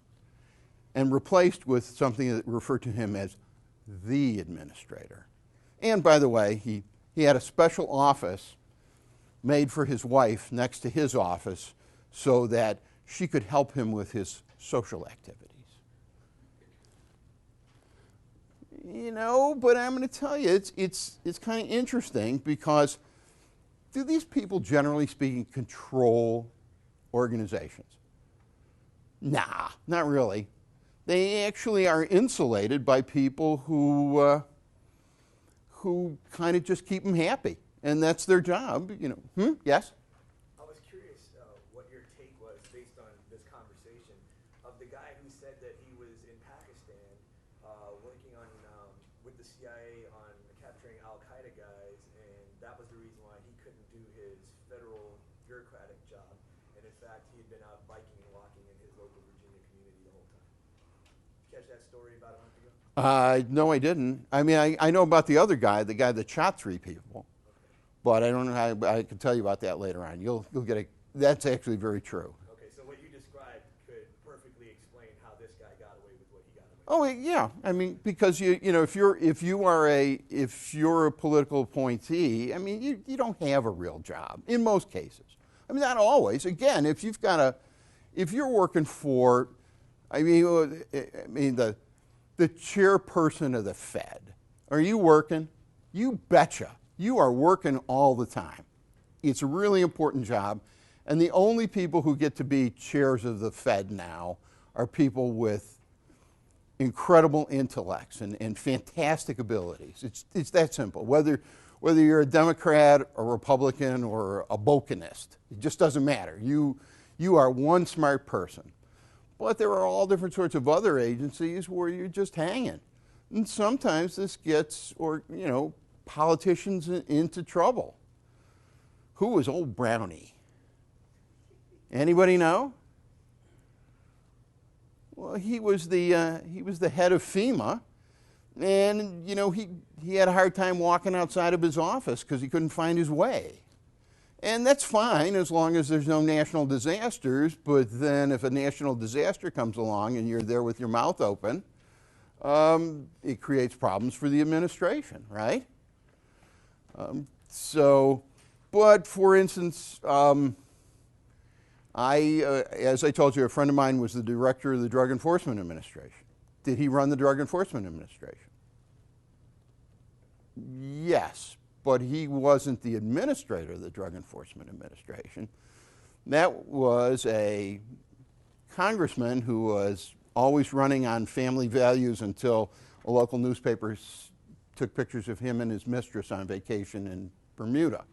and replaced with something that referred to him as the administrator. And by the way, he had a special office made for his wife next to his office so that she could help him with his social activities. You know, but I'm going to tell you, it's kind of interesting because do these people, generally speaking, control organizations? Nah, not really. They actually are insulated by people who kind of just keep them happy, and that's their job. You know, yes. I was curious what your take was based on this conversation of the guy who said that he was in Pakistan working on with the CIA on capturing Al-Qaeda guys, and that was the reason why he couldn't do his federal bureaucratic job. And in fact, he had been out biking and walking in his local Virginia community the whole time. Catch that story about a month ago? No, I didn't. I mean, I know about the other guy, the guy that shot 3 people, but I don't know how. I can tell you about that later on. You'll get a. That's actually very true. Okay, so what you described could perfectly explain how this guy got away with what he got away with. Oh yeah, I mean, because you know if you're a political appointee, I mean you don't have a real job in most cases. I mean not always. Again, if you're working for, I mean the chairperson of the Fed, are you working? You betcha. You are working all the time. It's a really important job, and the only people who get to be chairs of the Fed now are people with incredible intellects and fantastic abilities. It's that simple. Whether you're a Democrat, a Republican, or a Bocanist, it just doesn't matter. You are one smart person. But there are all different sorts of other agencies where you're just hanging. And sometimes this gets, politicians into trouble. Who was old Brownie? Anybody know? Well, he was the head of FEMA, and he had a hard time walking outside of his office because he couldn't find his way. And that's fine as long as there's no national disasters, but then if a national disaster comes along and you're there with your mouth open, it creates problems for the administration, right? But for instance, as I told you, a friend of mine was the director of the Drug Enforcement Administration. Did he run the Drug Enforcement Administration? Yes. But he wasn't the administrator of the Drug Enforcement Administration. That was a congressman who was always running on family values until a local newspaper took pictures of him and his mistress on vacation in Bermuda.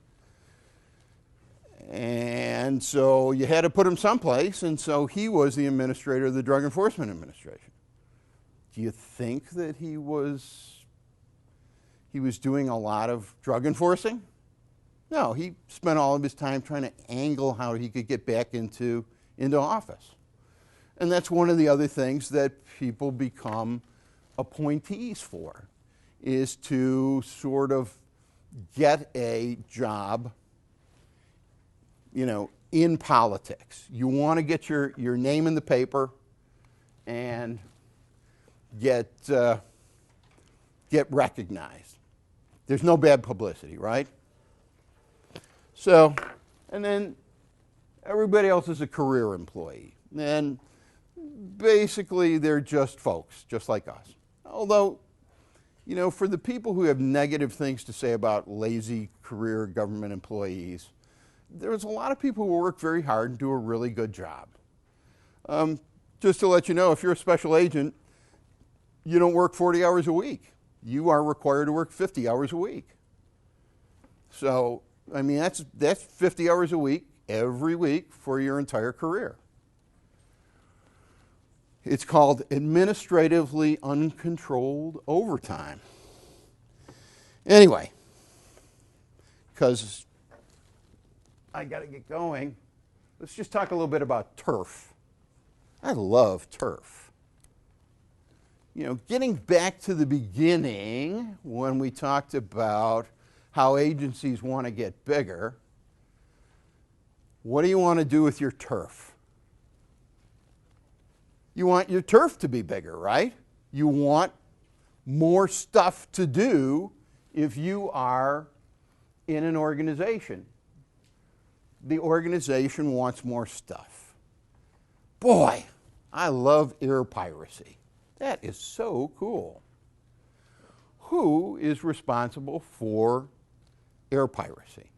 And so you had to put him someplace, and so he was the administrator of the Drug Enforcement Administration. Do you think that he was doing a lot of drug enforcing? No, he spent all of his time trying to angle how he could get back into office. And that's one of the other things that people become appointees for, is to sort of get a job, in politics. You want to get your name in the paper and get recognized. There's no bad publicity, right? So, and then everybody else is a career employee. And basically they're just folks, just like us. Although, you know, for the people who have negative things to say about lazy career government employees, there's a lot of people who work very hard and do a really good job. Just to let you know, if you're a special agent, you don't work 40 hours a week. You are required to work 50 hours a week. So, I mean, that's 50 hours a week, every week for your entire career. It's called administratively uncontrolled overtime. Anyway, because I got to get going, let's just talk a little bit about turf. I love turf. You know, getting back to the beginning when we talked about how agencies want to get bigger, what do you want to do with your turf? You want your turf to be bigger, right? You want more stuff to do if you are in an organization. The organization wants more stuff. Boy, I love air piracy. That is so cool. Who is responsible for air piracy?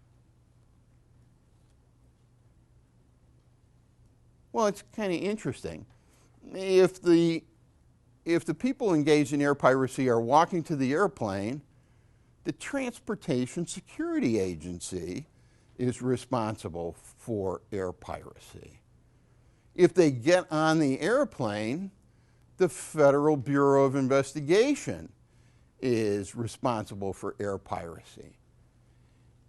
Well, it's kind of interesting. If the people engaged in air piracy are walking to the airplane, the Transportation Security Agency is responsible for air piracy. If they get on the airplane, the Federal Bureau of Investigation is responsible for air piracy.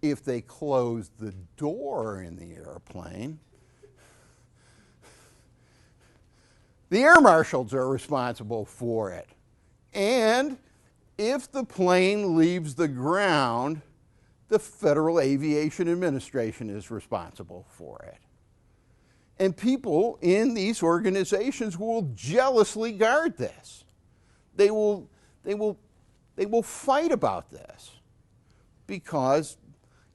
If they close the door in the airplane, the air marshals are responsible for it. And if the plane leaves the ground, the Federal Aviation Administration is responsible for it. And people in these organizations will jealously guard this. They will fight about this because,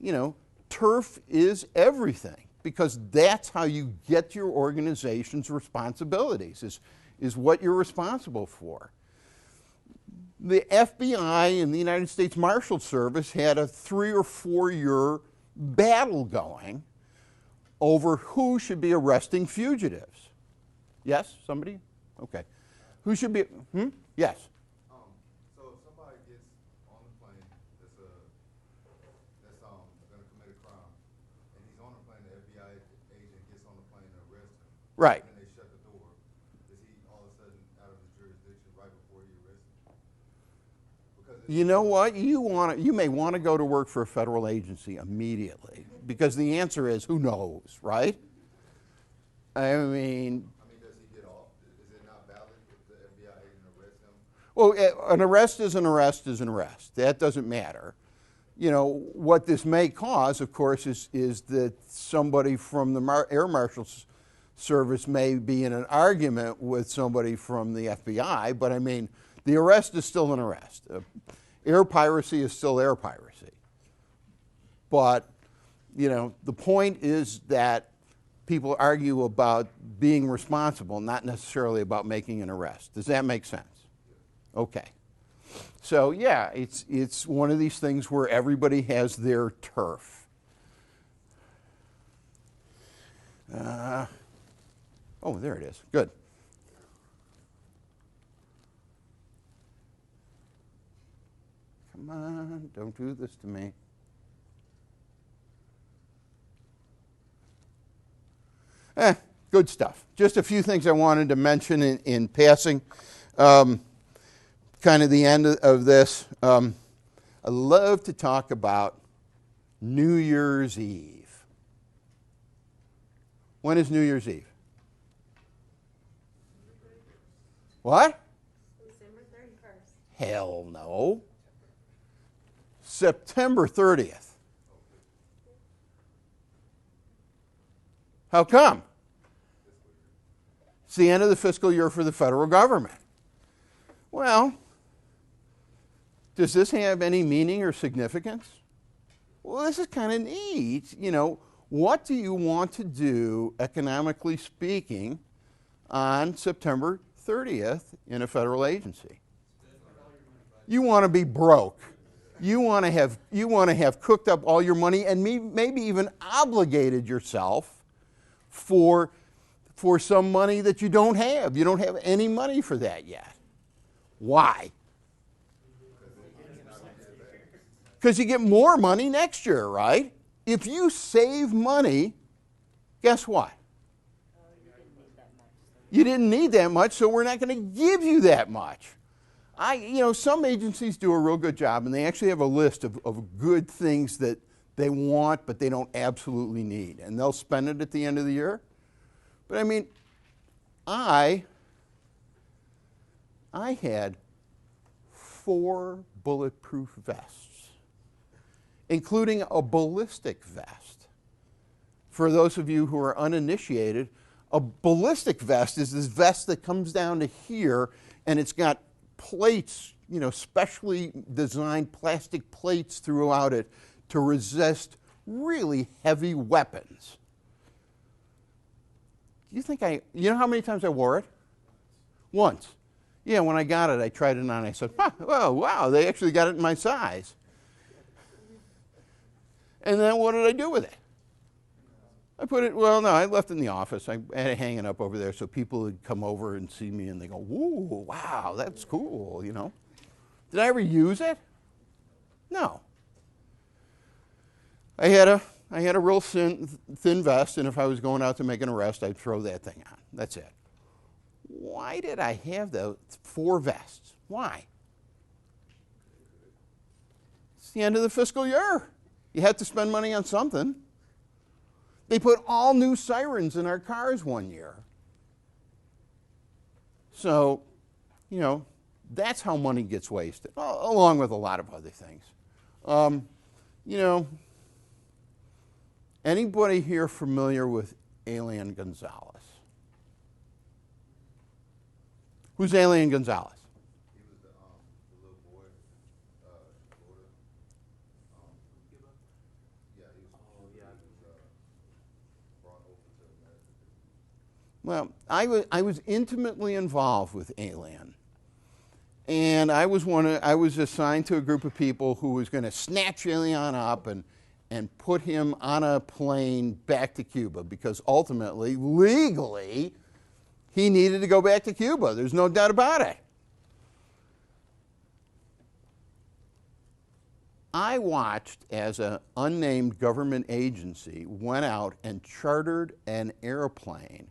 you know, turf is everything, because that's how you get your organization's responsibilities, is what you're responsible for. The FBI and the United States Marshal Service had a 3 or 4 year battle going over who should be arresting fugitives. Yes, somebody? Okay. Who should be, Yes. So if somebody gets on the plane that's going to commit a crime, and he's on the plane, the FBI agent gets on the plane and arrests him. Right. And they shut the door. Is he all of a sudden out of his jurisdiction right before he arrests him? You know what? You may want to go to work for a federal agency immediately, because the answer is who knows, right? I mean, does he get off? Is it not valid if the FBI agent arrests him? well, an arrest is an arrest is an arrest. That doesn't matter. You know, what this may cause, of course, is that somebody from the Air Marshal's Service may be in an argument with somebody from the FBI, but I mean, the arrest is still an arrest. Air piracy is still air piracy. But, you know, the point is that people argue about being responsible, not necessarily about making an arrest. Does that make sense? Okay. So, yeah, it's one of these things where everybody has their turf. Oh, there it is. Good. Come on, don't do this to me. Good stuff. Just a few things I wanted to mention in passing. Kind of the end of this. I love to talk about New Year's Eve. When is New Year's Eve? What? December 31st. Hell no. September 30th. How come? It's the end of the fiscal year for the federal government. Well, does this have any meaning or significance? Well, this is kind of neat. You know, what do you want to do, economically speaking, on September 30th in a federal agency? You want to be broke. You want to have cooked up all your money and maybe even obligated yourself for some money that you don't have. You don't have any money for that yet. Why? Because you get more money next year, right? If you save money, guess what? You didn't need that much, so we're not going to give you that much. Some agencies do a real good job, and they actually have a list of good things that they want, but they don't absolutely need, and they'll spend it at the end of the year. But I mean, I had 4 bulletproof vests, including a ballistic vest. For those of you who are uninitiated, a ballistic vest is this vest that comes down to here, and it's got plates, specially designed plastic plates throughout it to resist really heavy weapons. You know how many times I wore it? Once. Yeah, when I got it, I tried it on, and I said, oh, wow, they actually got it in my size. And then what did I do with it? I left it in the office. I had it hanging up over there so people would come over and see me and they go, "Ooh, wow, that's cool," Did I ever use it? No. I had a real thin vest, and if I was going out to make an arrest, I'd throw that thing on. That's it. Why did I have those 4 vests? Why? It's the end of the fiscal year. You had to spend money on something. They put all new sirens in our cars one year. So, that's how money gets wasted, along with a lot of other things. Anybody here familiar with Alien Gonzalez? Who's Alien Gonzalez? He was the little boy, Florida. Yeah, he was brought over to America. Well, I was intimately involved with Alien. And I was assigned to a group of people who was going to snatch Alien up and put him on a plane back to Cuba, because ultimately, legally, he needed to go back to Cuba. There's no doubt about it. I watched as an unnamed government agency went out and chartered an airplane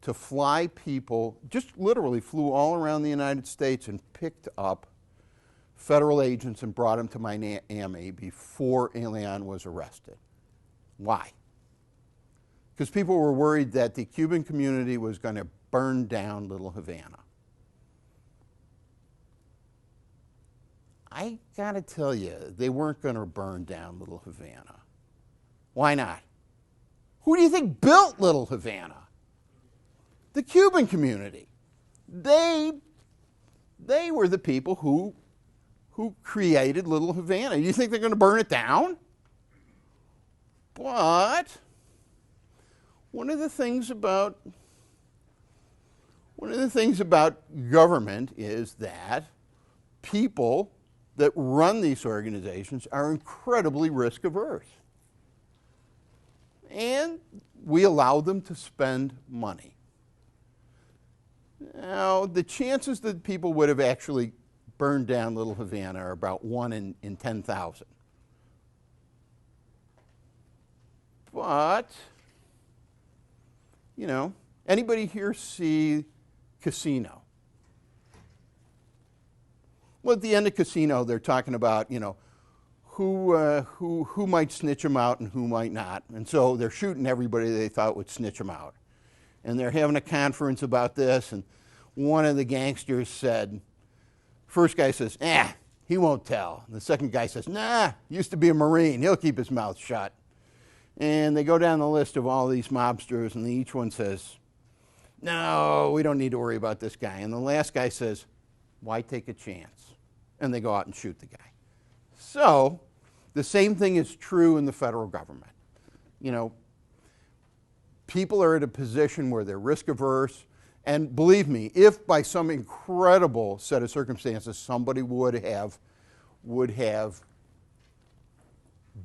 to fly people, just literally flew all around the United States and picked up federal agents and brought them to Miami before Alien was arrested. Why? Because people were worried that the Cuban community was going to burn down Little Havana. I got to tell you, they weren't going to burn down Little Havana. Why not? Who do you think built Little Havana? The Cuban community. They were the people who created Little Havana. You think they're going to burn it down? But one of the things about government is that people that run these organizations are incredibly risk averse. And we allow them to spend money. Now, the chances that people would have actually burned down Little Havana are about 1 in 10,000. But, anybody here see Casino? Well, at the end of Casino, they're talking about, who might snitch them out and who might not. And so they're shooting everybody they thought would snitch them out. And they're having a conference about this, and one of the gangsters said, first guy says, he won't tell. And the second guy says, used to be a Marine. He'll keep his mouth shut. And they go down the list of all these mobsters, and each one says, no, we don't need to worry about this guy. And the last guy says, why take a chance? And they go out and shoot the guy. So the same thing is true in the federal government. You know, people are at a position where they're risk averse. And believe me, if by some incredible set of circumstances somebody would have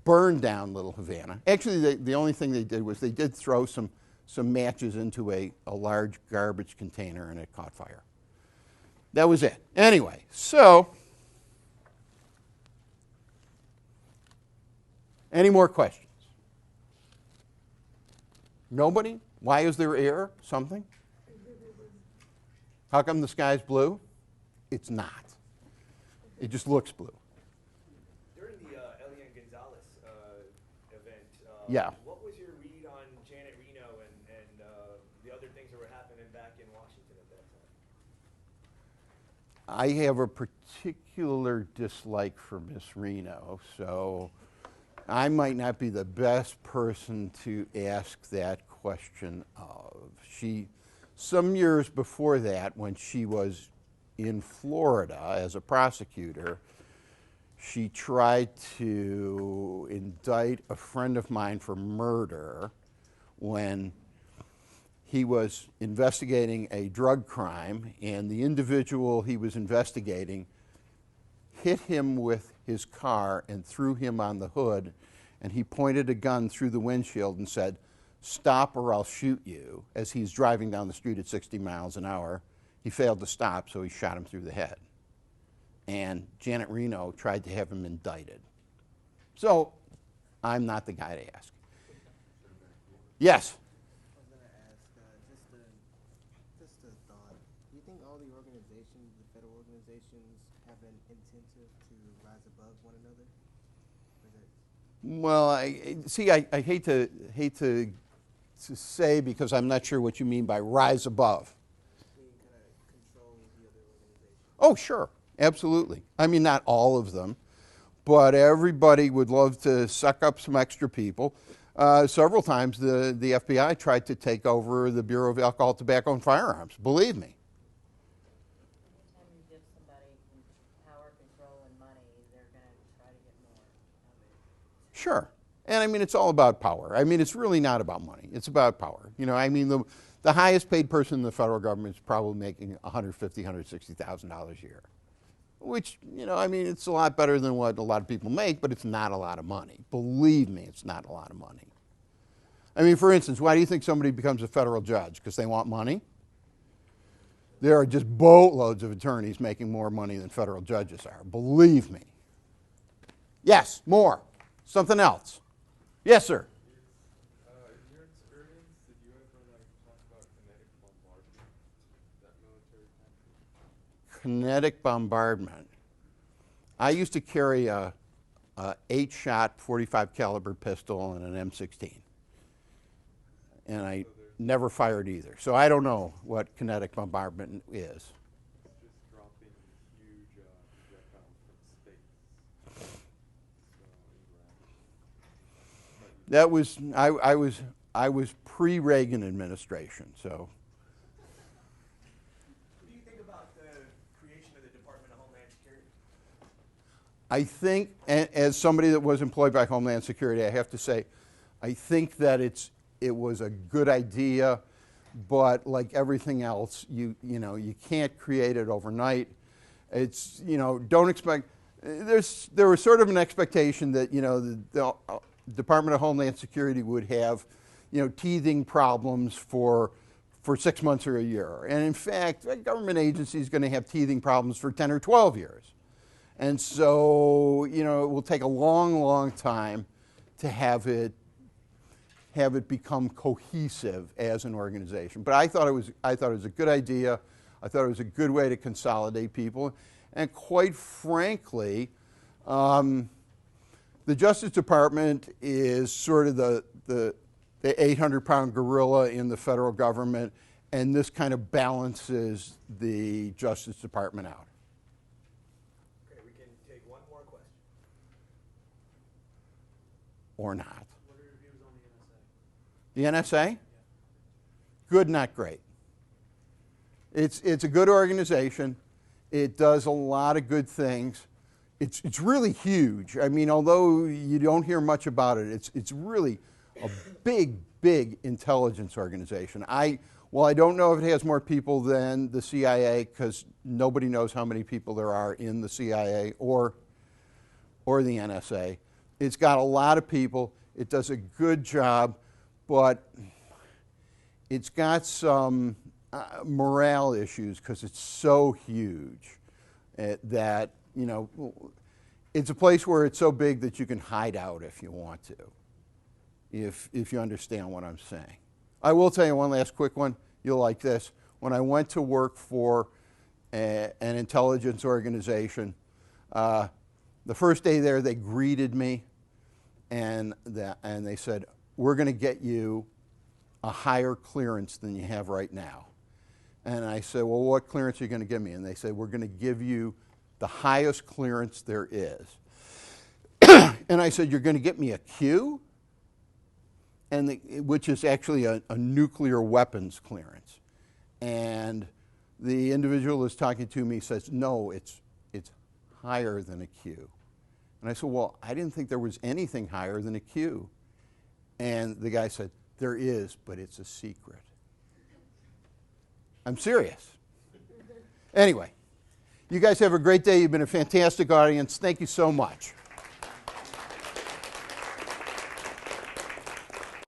burned down Little Havana. Actually, the only thing they did was they did throw some matches into a large garbage container and it caught fire. That was it. Anyway, so any more questions? Nobody? Why is there air? Something? How come the sky's blue? It's not. It just looks blue. During the Elian Gonzalez event, Yeah. what was your read on Janet Reno and the other things that were happening back in Washington at that time? I have a particular dislike for Miss Reno, so I might not be the best person to ask that question of. Some years before that, when she was in Florida as a prosecutor, she tried to indict a friend of mine for murder when he was investigating a drug crime, and the individual he was investigating hit him with his car and threw him on the hood, and he pointed a gun through the windshield and said, "Stop or I'll shoot you," as he's driving down the street at 60 miles an hour. He failed to stop, so he shot him through the head. And Janet Reno tried to have him indicted. So I'm not the guy to ask. Yes? I was going to ask, just a thought. Do you think all the organizations, the federal organizations, have an incentive to rise above one another? Well, I hate to say, because I'm not sure what you mean by rise above. Being kind of control the other organizations. Oh, sure, absolutely. I mean, not all of them, but everybody would love to suck up some extra people. Several times the FBI tried to take over the Bureau of Alcohol, Tobacco, and Firearms, believe me. Anytime you give somebody power, control, and money, they're going to try to get more of it. Sure. And I mean, it's all about power. I mean, it's really not about money. It's about power. You know, I mean, the highest paid person in the federal government is probably making $150,000, $160,000 a year, which, you know, I mean, it's a lot better than what a lot of people make, but it's not a lot of money. Believe me, it's not a lot of money. I mean, for instance, why do you think somebody becomes a federal judge? Because they want money? There are just boatloads of attorneys making more money than federal judges are. Believe me. Yes, more. Something else. Yes, sir. In your experience, did you ever talk about kinetic bombardment, that military tactic? Kinetic bombardment. I used to carry a 8-shot 45 caliber pistol and an M16, and I never fired either. So I don't know what kinetic bombardment is. It's just dropping huge projectiles from space. That was I was pre-Reagan administration, so. What do you think about the creation of the Department of Homeland Security? I think, as somebody that was employed by Homeland Security, I have to say, I think that it was a good idea, but like everything else, you know, you can't create it overnight. It's, you know, don't expect. There was sort of an expectation that, you know, the Department of Homeland Security would have, you know, teething problems for 6 months or a year. And in fact, a government agency is going to have teething problems for 10 or 12 years. And so, you know, it will take a long, long time to have it become cohesive as an organization. But I thought it was a good idea. I thought it was a good way to consolidate people. And quite frankly, the Justice Department is sort of the 800-pound gorilla in the federal government, and this kind of balances the Justice Department out. Okay, we can take one more question. Or not. What are your views on the The NSA? Good, not great. It's a good organization. It does a lot of good things. It's really huge. I mean, although you don't hear much about it, it's really a big intelligence organization. Well, I don't know if it has more people than the CIA, because nobody knows how many people there are in the CIA or the NSA. It's got a lot of people. It does a good job, but it's got some morale issues because it's so huge that, you know, it's a place where it's so big that you can hide out if you want to, if you understand what I'm saying. I will tell you one last quick one. You'll like this. When I went to work for an intelligence organization, the first day there, they greeted me, and they said, "We're going to get you a higher clearance than you have right now." And I said, "Well, what clearance are you going to give me?" And they said, "We're going to give you the highest clearance there is." And I said, "You're going to get me a Q?" Which is actually a nuclear weapons clearance. And the individual who's talking to me says, "No, it's higher than a Q." And I said, "Well, I didn't think there was anything higher than a Q." And the guy said, "There is, but it's a secret." I'm serious. Anyway, you guys have a great day. You've been a fantastic audience. Thank you so much.